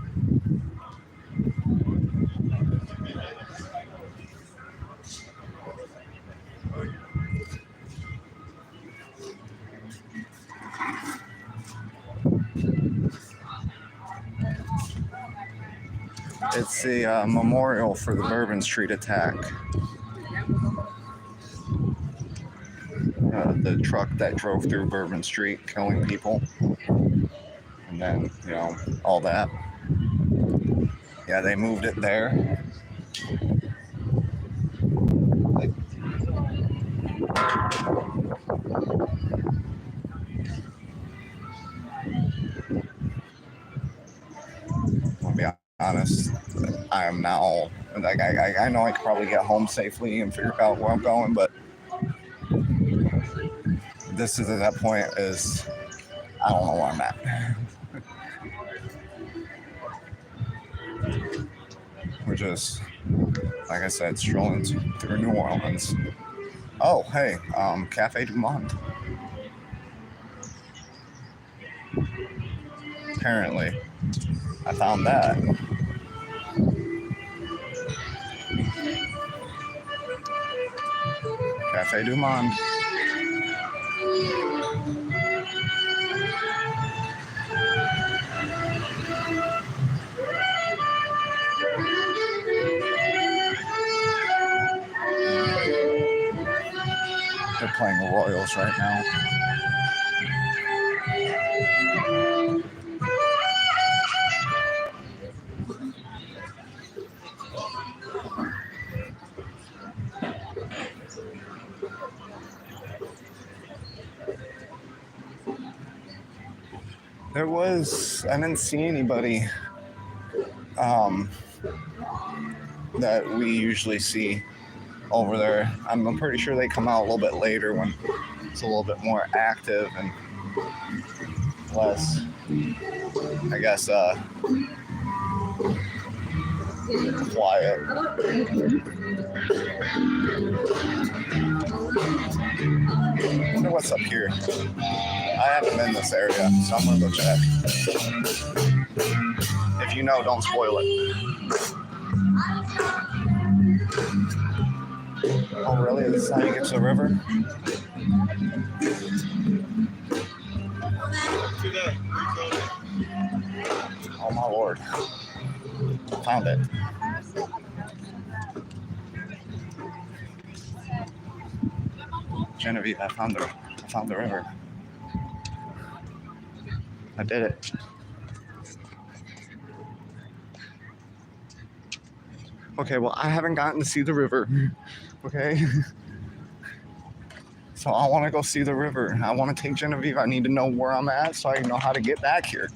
It's the memorial for the Bourbon Street attack. the truck that drove through Bourbon Street, killing people, and then all that. Yeah, they moved it there. I'll be honest, I am now like I know I could probably get home safely and figure out where I'm going, but this is at that point is I don't know where I'm at. We're just, like I said, strolling through New Orleans. Oh, hey, Cafe Du Monde. Apparently, I found that. Cafe Du Monde. They're playing the Royals right now. I didn't see anybody that we usually see over there. I'm pretty sure they come out a little bit later when it's a little bit more active and less, I guess, quiet. I wonder what's up here. I haven't been in this area, so I'm gonna go check. If you know, don't spoil it. Oh, really? This is how you get to the river? Oh, my Lord. Found it. Genevieve, I found the river. I did it. Okay, well, I haven't gotten to see the river. Okay? So I want to go see the river. I want to take Genevieve. I need to know where I'm at so I know how to get back here.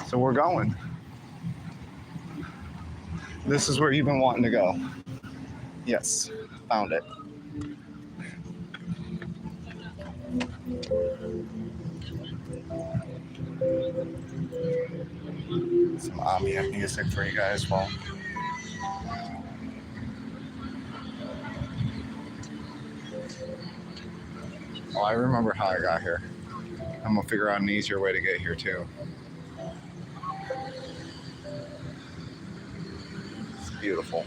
So we're going. This is where you've been wanting to go. Yes, found it. Some ambient music for you guys. Well, oh, I remember how I got here. I'm gonna figure out an easier way to get here too. It's beautiful.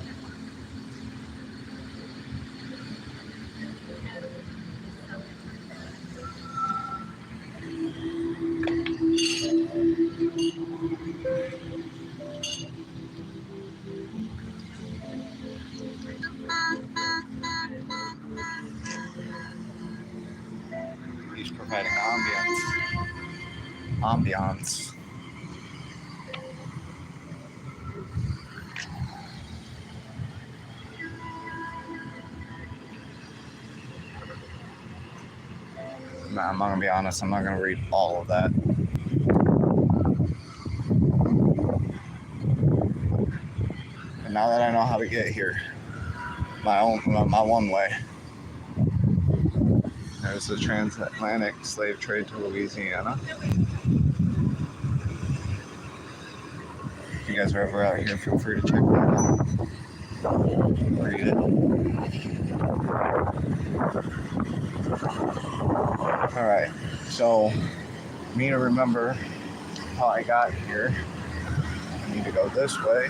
He's providing ambiance. Nah, I'm not gonna be honest, I'm not gonna read all of that. And now that I know how to get here, my one way. There's the transatlantic slave trade to Louisiana. If you guys are ever out here, feel free to check that out. Read it. Alright, so me to remember how I got here, I need to go this way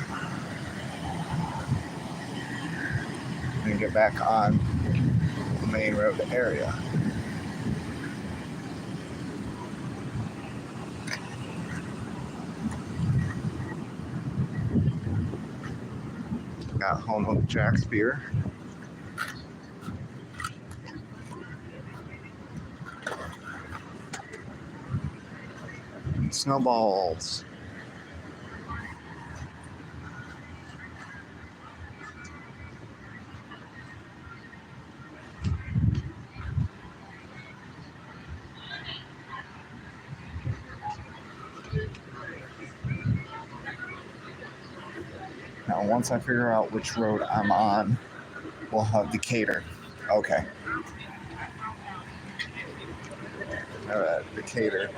and get back on the main road area. got home of Jack's beer. Snowballs. Now, once I figure out which road I'm on, we'll have Decatur. Okay. All right, Decatur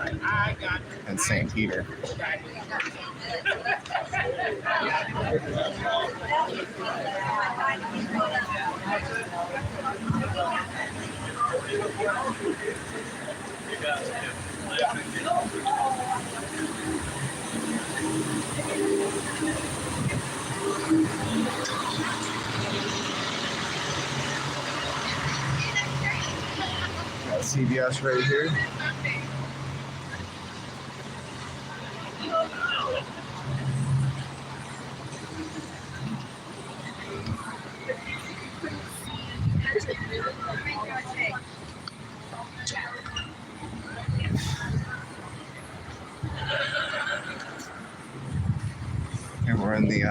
and St. Peter. Got CVS right here. And we're in the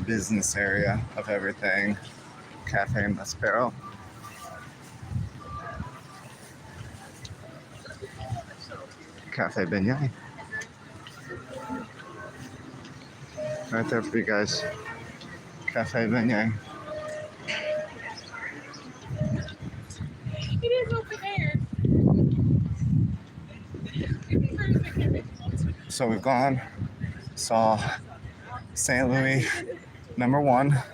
business area of everything. Cafe Maspero. Cafe Beignet. Right there for you guys. Cafe Beignet. It is over there. So we've gone, saw St. Louis #1,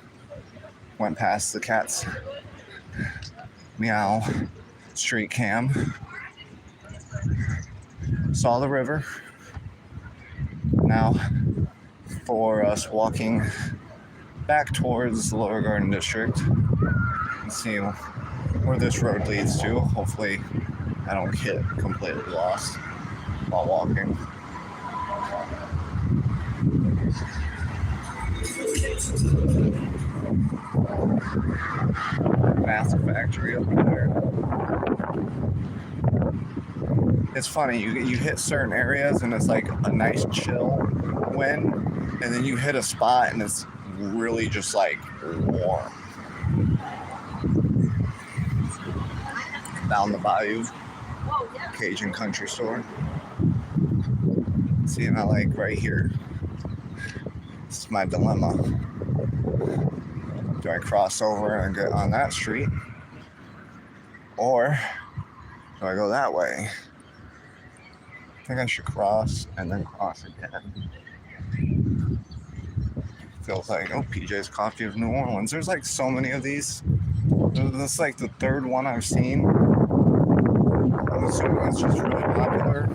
went past the Cat's Meow street cam, saw the river. Now for us walking back towards the Lower Garden District and see where this road leads to. Hopefully I don't get completely lost while walking. Massive factory over there. It's funny, you hit certain areas and it's like a nice chill wind, and then you hit a spot and it's really just like warm. Down the bayou, Cajun country store. See, and I like right here. This is my dilemma. Do I cross over and get on that street? Or do I go that way? I think I should cross and then cross again. Feels like, oh, PJ's Coffee of New Orleans. There's like so many of these. This is like the third one I've seen. I'm assuming it's just really popular.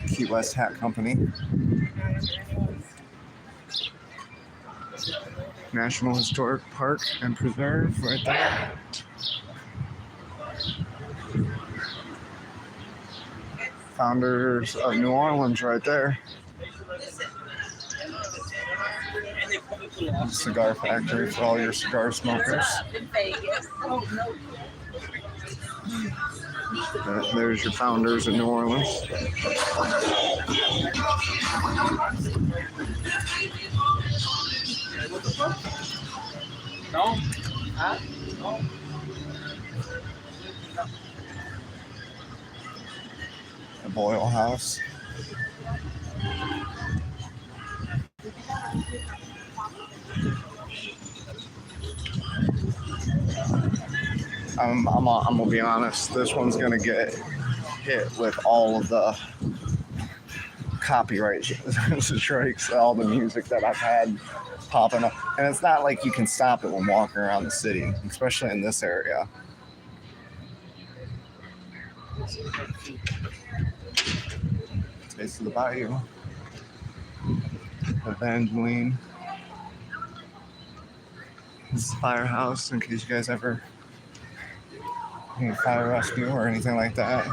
Key West Hat Company. National Historic Park and Preserve right there. Founders of New Orleans right there. Cigar factory for all your cigar smokers. There's your founders of New Orleans. No? Huh? No. The Boyle House. I'm gonna be honest. This one's gonna get hit with all of the copyright strikes, all the music that I've had popping up, and it's not like you can stop it when walking around the city, especially in this area. Taste of the Bayou. Evangeline. This is Firehouse in case you guys ever need fire rescue or anything like that.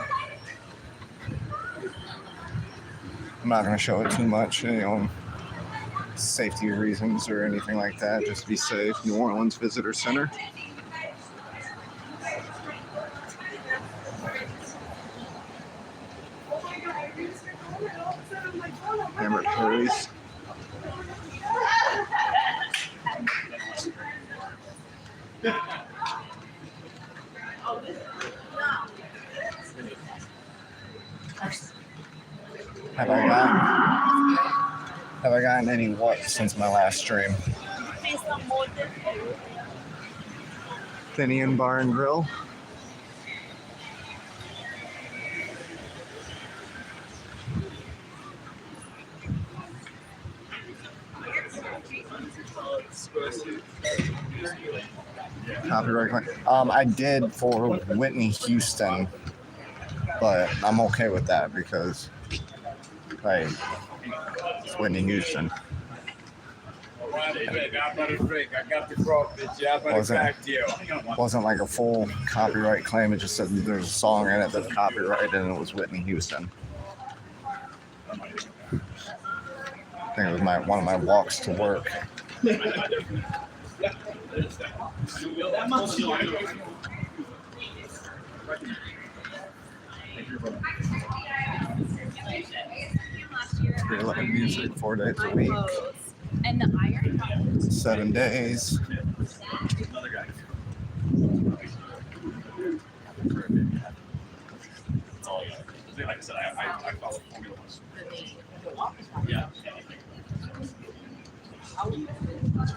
I'm not going to show it too much, safety reasons or anything like that. Just be safe. New Orleans Visitor Center. Hammered Harry's. Have I gotten any what since my last stream? Finian Bar and Grill. Copyright claim. I did for Whitney Houston, but I'm okay with that because, like, it's Whitney Houston. Wasn't like a full copyright claim. It just said there's a song in it that's copyrighted, and it was Whitney Houston. I think it was one of my walks to work. Free live music 4 days a week. And the iron. 7 days. Like I said, I follow Formula One. Yeah.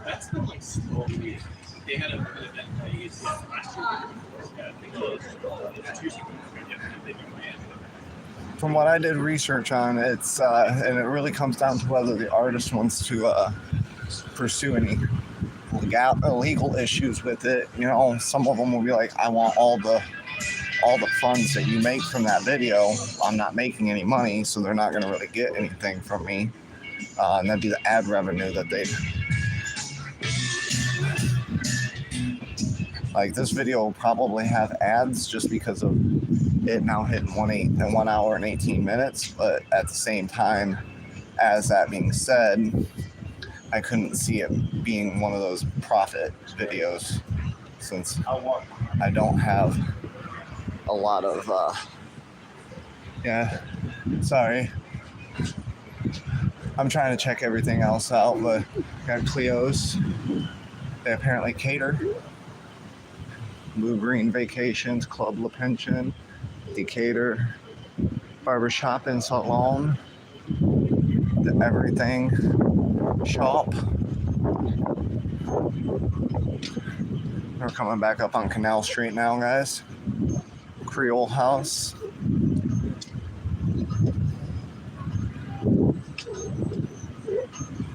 That's been like slowly. They had an event last year. From what I did research on, it's and it really comes down to whether the artist wants to pursue any illegal issues with it. Some of them will be like, I want all the funds that you make from that video. I'm not making any money, so they're not going to really get anything from me. And that'd be the ad revenue that they'd. Like, this video will probably have ads just because of it now hitting 1 hour and 18 minutes. But at the same time, as that being said, I couldn't see it being one of those profit videos since I don't have a lot of, sorry. I'm trying to check everything else out, but got Cleo's. They apparently cater. Blue Green Vacations, Club La Pension, Decatur, Barbershop and Salon, the Everything Shop. We're coming back up on Canal Street now, guys. Creole House.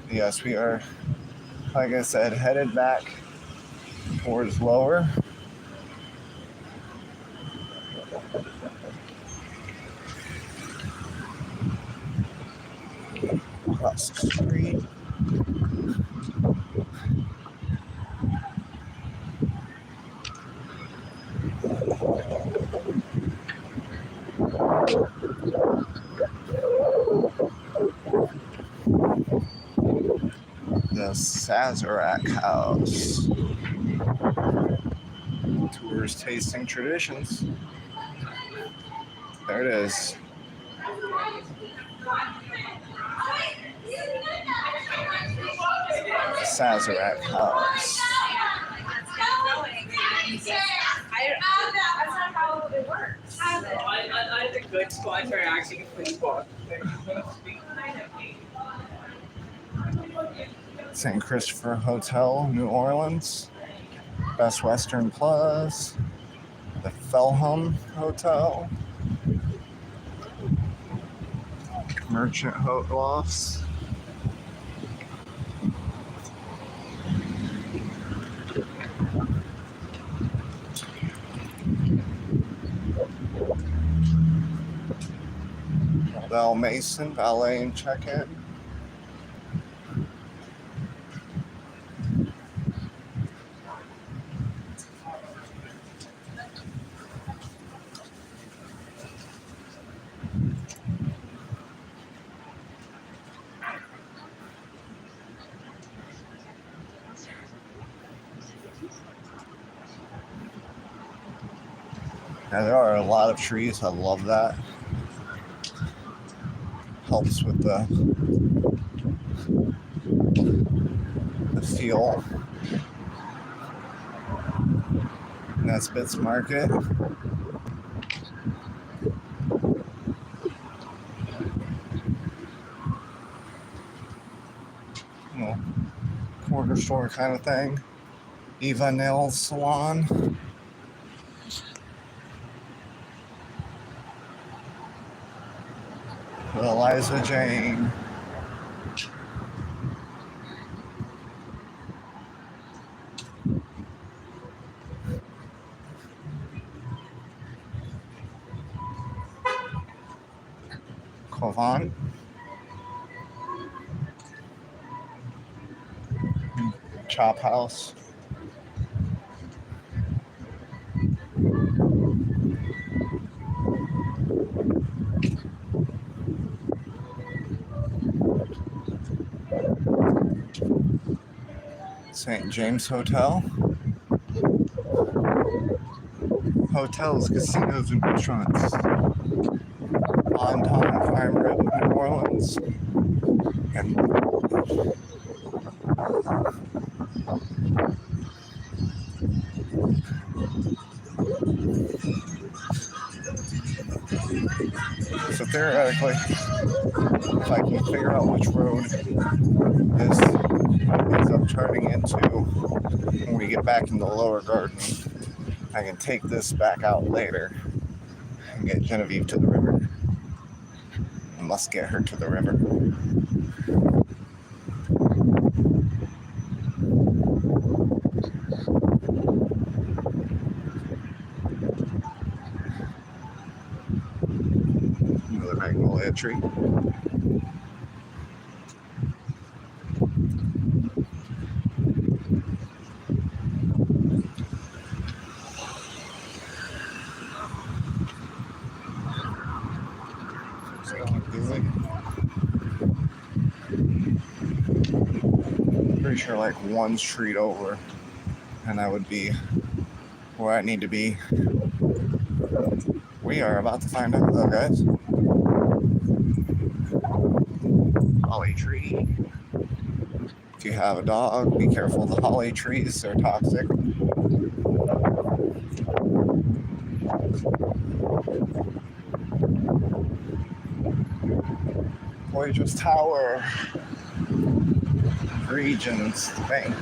Yes, we are, like I said, headed back towards Lower. Across the street. The Sazerac House. Tours Tasting Traditions. There it is. The Sazerac House. That's not how it works. I had a good spot for actually free spot. St. Christopher Hotel, New Orleans. Best Western Plus. The Felham Hotel. Merchant Lofts. Mason Valet and check-in. Now there are a lot of trees. I love that. Helps with the feel. And that's Bits Market. You know, corner store kind of thing. Eva Nail Salon. Eliza Jane. Covant. Chop House. St. James Hotel. Hotels, casinos, and restaurants. Bonton Primary of New Orleans. And so theoretically, if I can figure out which road this ends up turning into when we get back in the lower garden, I can take this back out later and get Genevieve to the river. I must get her to the river. Another magnolia tree. Pretty sure like one street over and I would be where I need to be. We are about to find out though, guys. Holly tree. If you have a dog, be careful of the holly trees, they're toxic. Poitras Tower. Regions Bank.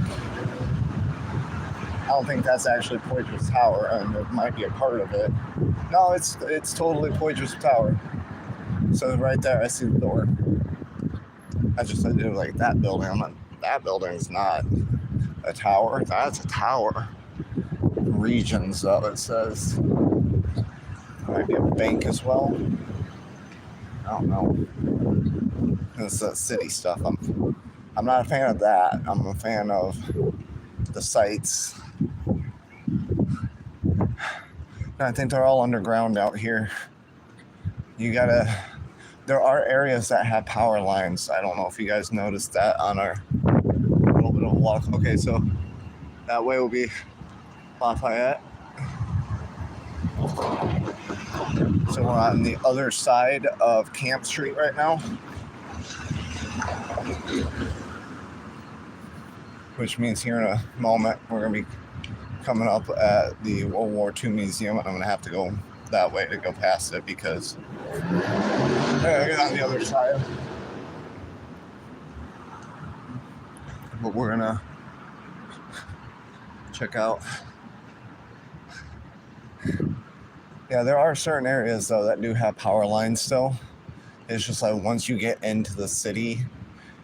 I don't think that's actually Poitras Tower, and it might be a part of it. No, it's totally Poitras Tower. So right there, I see the door. I just said it like that building. I'm not. That building is not a tower. That's a tower. Regions, though, it says. Might be a bank as well. I don't know. It's city stuff. I'm not a fan of that. I'm a fan of the sites. And I think they're all underground out here. There are areas that have power lines. I don't know if you guys noticed that on our little bit of walk. Okay, so that way will be Lafayette. So we're on the other side of Camp Street right now. Which means here in a moment we're going to be coming up at the World War II Museum. I'm going to have to go that way to go past it because I gotta get on the other side. But we're going to check out. Yeah, there are certain areas though that do have power lines still. It's just like once you get into the city,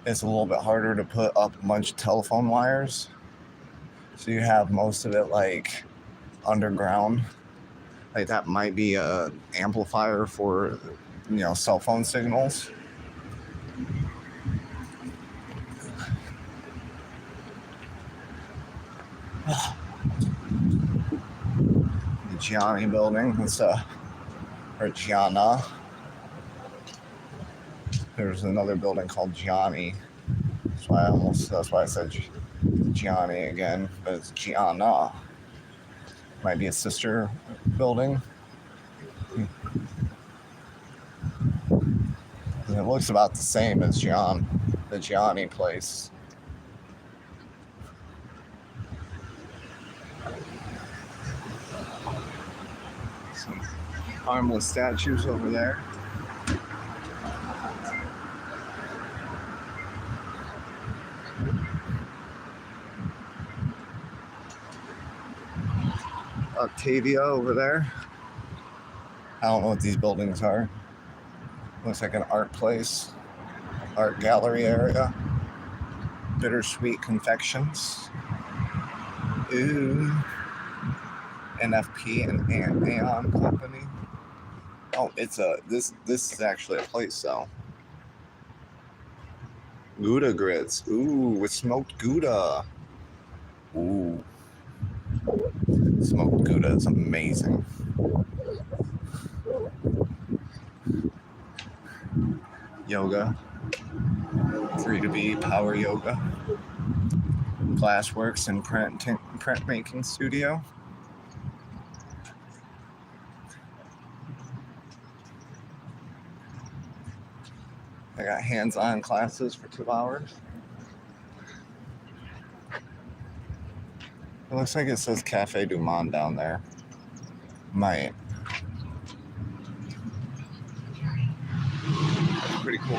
it's a little bit harder to put up a bunch of telephone wires. So you have most of it like underground. Like that might be a amplifier for cell phone signals. The Gianni building. Or Gianna. There's another building called Gianni. That's why I said Gianni again, but it's Gianna. Might be a sister building. It looks about the same as the Gianni place. Some harmless statues over there. Octavia over there. I don't know what these buildings are. Looks like an art place, art gallery area. Bittersweet Confections. Ooh. NFP and Aeon Company. Oh, this is actually a place though. Gouda grits. Ooh, with smoked Gouda. Ooh. Smoked Gouda is amazing. Yoga. Free to be power yoga. Glassworks and printmaking studio. I got hands-on classes for 2 hours. It looks like it says Cafe Du Monde down there. Might. That's pretty cool.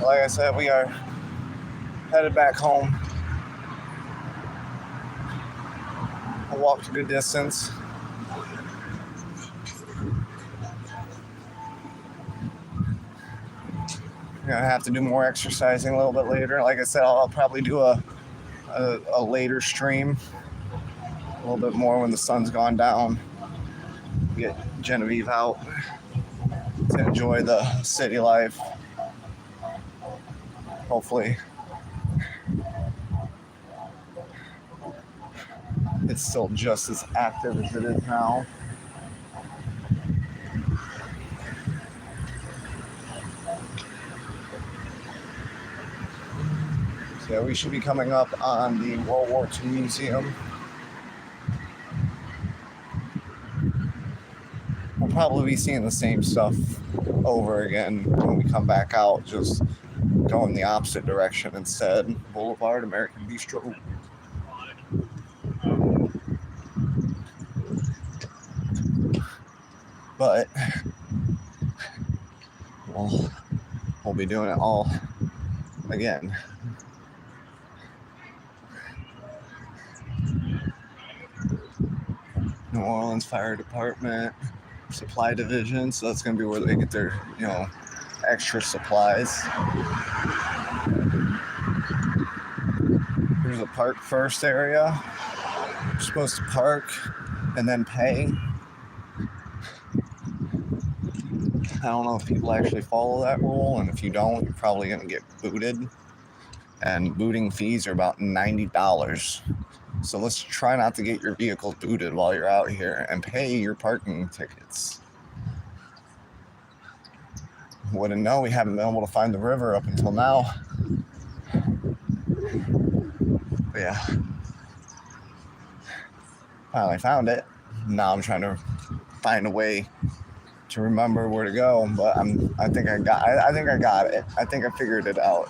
Like I said, we are headed back home. I walked a good distance. I'm gonna have to do more exercising a little bit later. Like I said, I'll probably do a later stream, a little bit more when the sun's gone down. Get Genevieve out to enjoy the city life. Hopefully, it's still just as active as it is now. So yeah, we should be coming up on the World War II Museum. We'll probably be seeing the same stuff over again when we come back out, just going the opposite direction instead. Boulevard, American Bistro. But we'll be doing it all again. New Orleans Fire Department, Supply Division, so that's going to be where they get their, extra supplies. Here's a park first area. You're supposed to park and then pay. I don't know if people actually follow that rule, and if you don't, you're probably going to get booted. And booting fees are about $90. So let's try not to get your vehicle booted while you're out here and pay your parking tickets. Wouldn't know, we haven't been able to find the river up until now. But yeah. Finally found it. Now I'm trying to find a way to remember where to go, but I think I got it. I think I figured it out.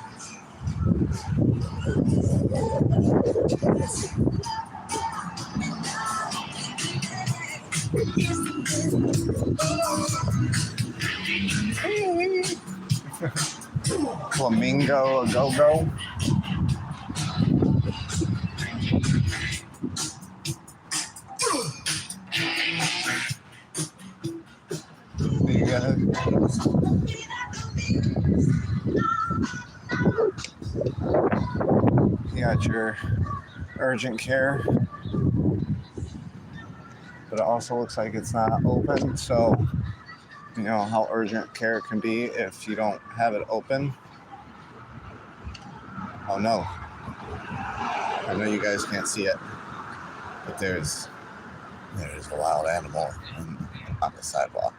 Flamingo a go-go. You got your urgent care, but it also looks like it's not open. So, you know how urgent care can be if you don't have it open. Oh no. I know you guys can't see it, but there's a wild animal on the sidewalk.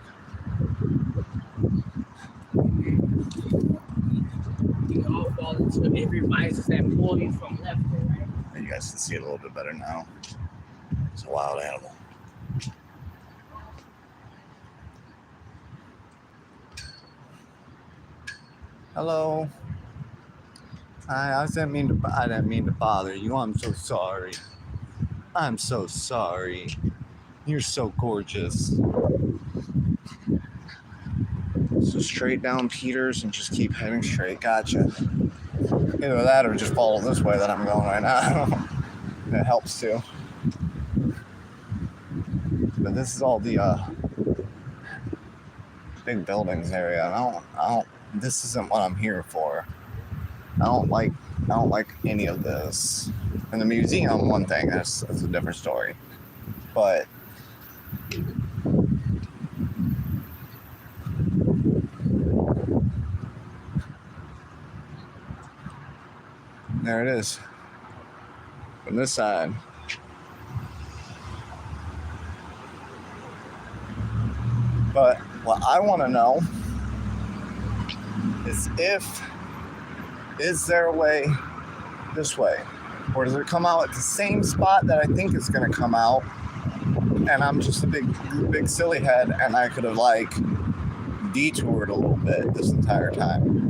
You all fall into it. It reminds us that pulling from left to right. You guys can see it a little bit better now. It's a wild animal. Hello. Hi, I didn't mean to bother you. I'm so sorry. I'm so sorry. You're so gorgeous. So straight down Peters and just keep heading straight. Gotcha. Either that or just follow this way that I'm going right now. It helps too. But this is all the big buildings area. I don't. This isn't what I'm here for. I don't like any of this. And the museum, one thing, that's a different story. But there it is. From this side. But what I want to know is there a way this way? Or does it come out at the same spot that I think it's going to come out? And I'm just a big silly head, and I could have like detoured a little bit this entire time.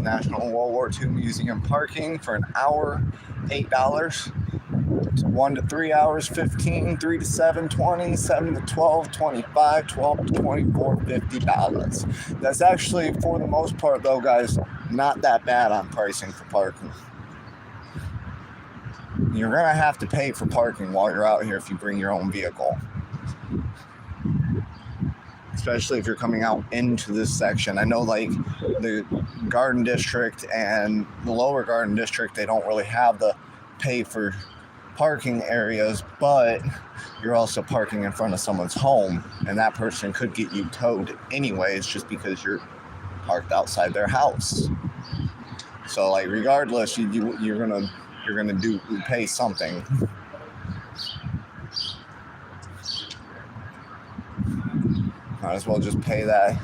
National World War II Museum parking for an hour, $8. 1 to 3 hours, 15, 3 to 7, 20, 7 to 12, 25, 12 to 24, $50. That's actually, for the most part though, guys, not that bad on pricing for parking. You're gonna have to pay for parking while you're out here if you bring your own vehicle. Especially if you're coming out into this section. I know like the Garden District and the Lower Garden District, they don't really have the pay for parking areas, but you're also parking in front of someone's home, and that person could get you towed anyways just because you're parked outside their house. So like regardless, you're gonna pay something. Might as well just pay that.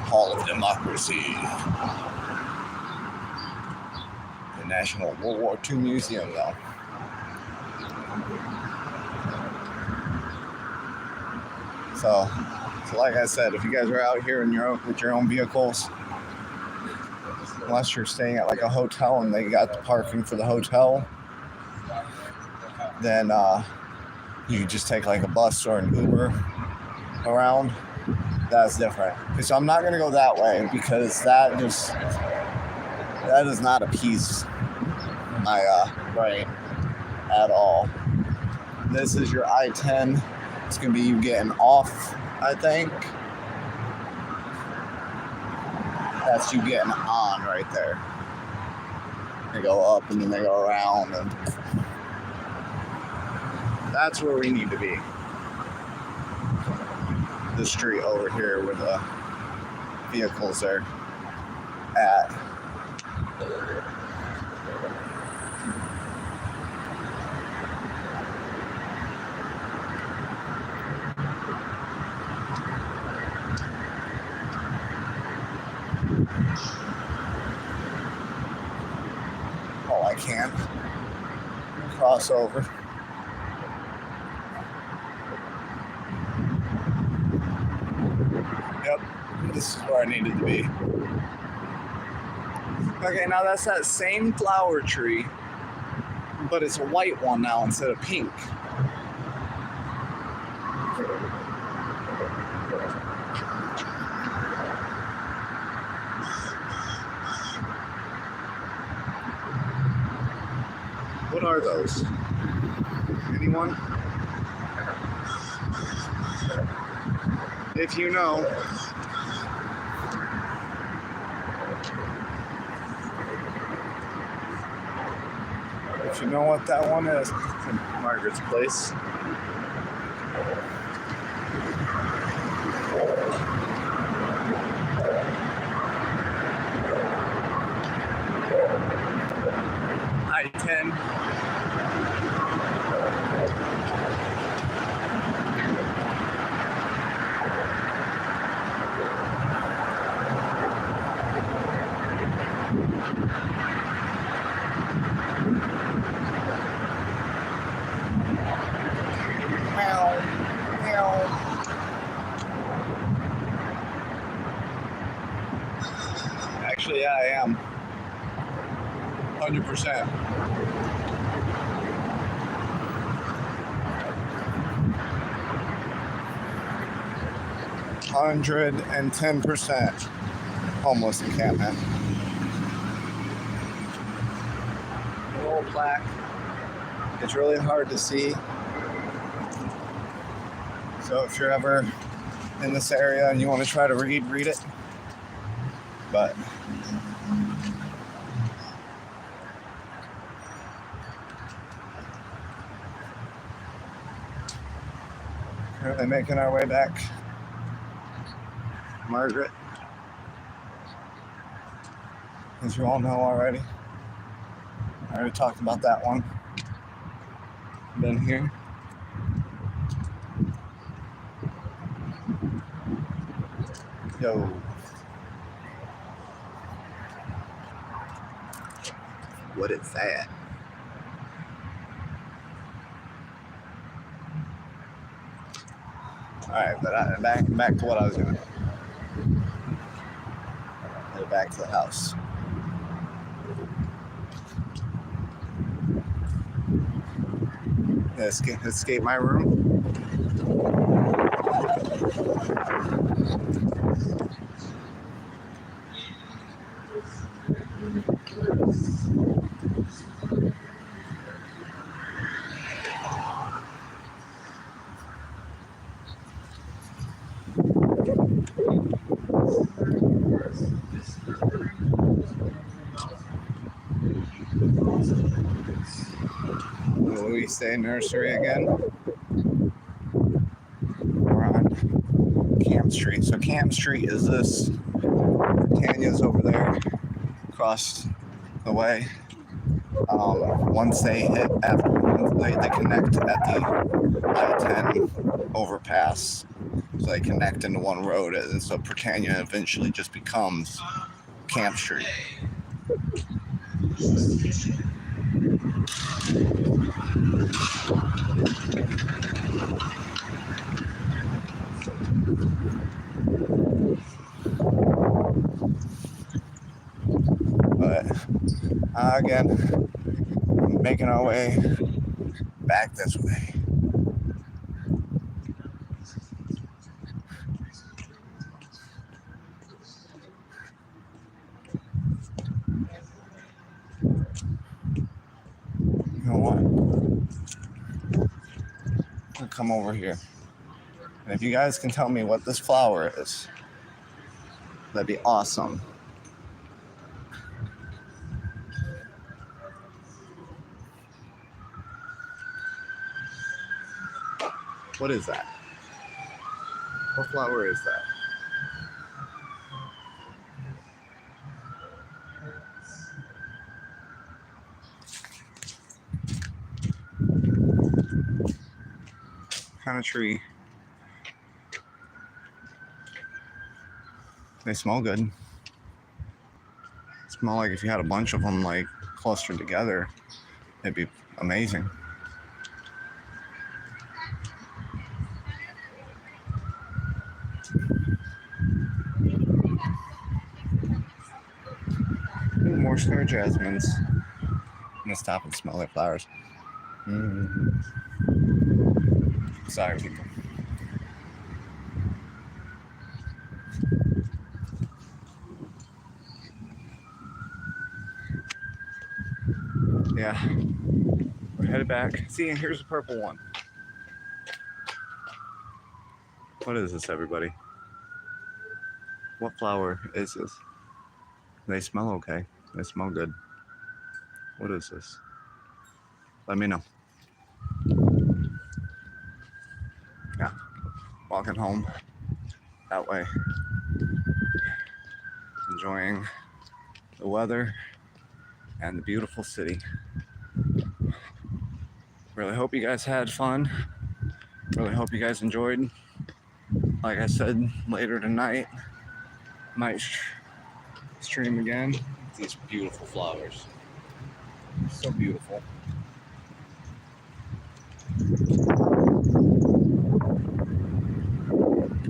Hall of Democracy. The National World War II Museum, though. So like I said, if you guys are out here with your own vehicles, unless you're staying at like a hotel and they got the parking for the hotel, then you can just take like a bus or an Uber around. That's different. So I'm not gonna go that way because that does not appease my right at all. This is your I-10. It's gonna be you getting off, I think. That's you getting on right there. They go up and then they go around, and that's where we need to be. The street over here where the vehicles are at. Oh, I can't cross over. Yep, this is where I needed to be. Okay, now that's that same flower tree, but it's a white one now instead of pink. What are those? Anyone? If you know. If you know what that one is, it's in Margaret's place. I-10. Actually, yeah, I am. 100%. $110 homeless encampment. A little plaque. It's really hard to see. So if you're ever in this area and you want to try to read it. But currently making our way back. Margaret, as you all know already. I already talked about that one. Been here. Yo. What is that? Alright, but back to what I was doing. Head back to the house. Escape my room. Will we stay nursery again? We're on Camp Street. So Camp Street is this. Tanya's over there, across the way. Once they hit, they connect at the I-10 overpass. So they connect into one road, and so Britannia eventually just becomes Camp Street. But again, making our way back this way. You know what? I'll come over here. And if you guys can tell me what this flower is, that'd be awesome. What is that? What flower is that? Kind of tree. They smell good. Smell like if you had a bunch of them like clustered together, it'd be amazing. More star jasmines. I'm gonna stop and smell their flowers. Sorry, people. Yeah, we're headed back. See, here's a purple one. What is this, everybody? What flower is this? They smell okay. They smell good. What is this? Let me know. Yeah, walking home that way. Enjoying the weather and the beautiful city. Really hope you guys had fun. Really hope you guys enjoyed. Like I said, later tonight, might stream again. These beautiful flowers. So beautiful.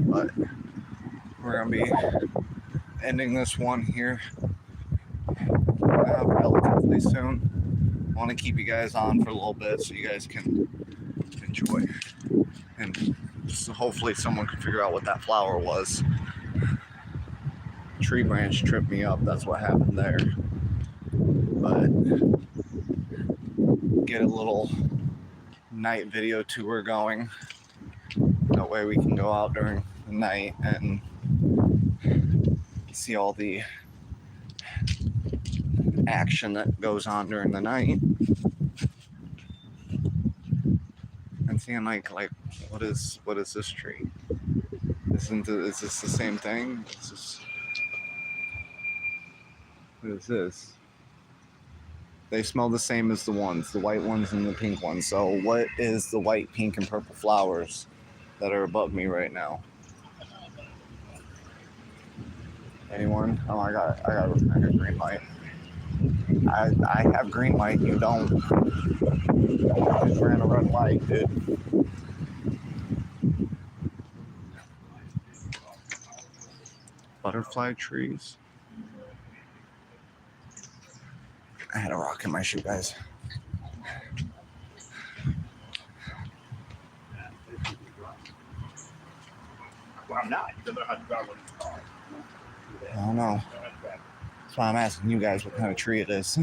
But we're gonna be ending this one here relatively soon. I want to keep you guys on for a little bit so you guys can enjoy. And so hopefully someone can figure out what that flower was. Tree branch tripped me up. That's what happened there. But get a little night video tour going. That way we can go out during the night and see all the action that goes on during the night. And seeing like what is this tree? Is this the same thing? What is this? They smell the same as the white ones and the pink ones. So what is the white, pink, and purple flowers that are above me right now? Anyone? Oh, I got green light. I have green light. You don't. I just ran a red light, dude. Butterfly trees. I had a rock in my shoe, guys. Well, I'm not. You don't know how to drive one. I don't know. That's why I'm asking you guys what kind of tree it is.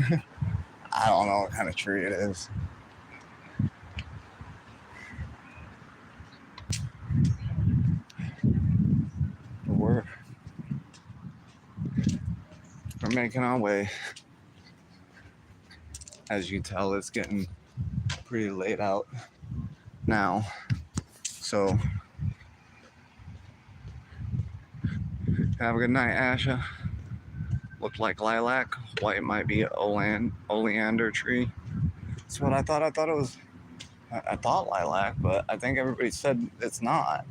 I don't know what kind of tree it is. But we're making our way. As you can tell, it's getting pretty late out now. So have a good night, Asha. Looked like lilac. White might be an oleander tree. That's what I thought. I thought it was. I thought lilac, but I think everybody said it's not.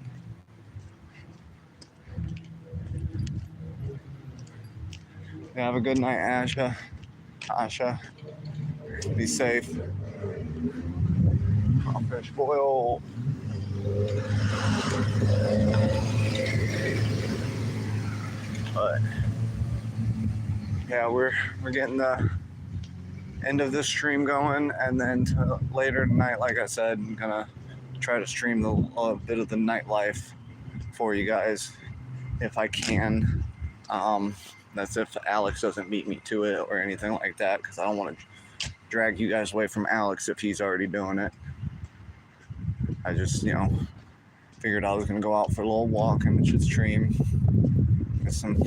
Have a good night, Asha. Be safe. Fish boil. But yeah, we're getting the end of this stream going, and then later tonight, like I said, I'm gonna try to stream a bit of the nightlife for you guys if I can. That's if Alex doesn't beat me to it or anything like that, because I don't want to drag you guys away from Alex if he's already doing it. I just, figured I was going to go out for a little walk and just stream, get some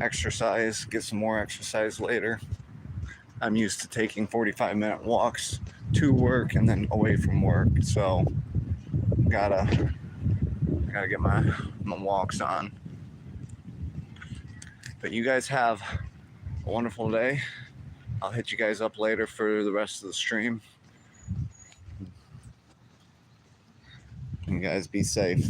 exercise, get some more exercise later. I'm used to taking 45-minute walks to work and then away from work, so gotta get my walks on. But you guys have a wonderful day. I'll hit you guys up later for the rest of the stream. You guys be safe.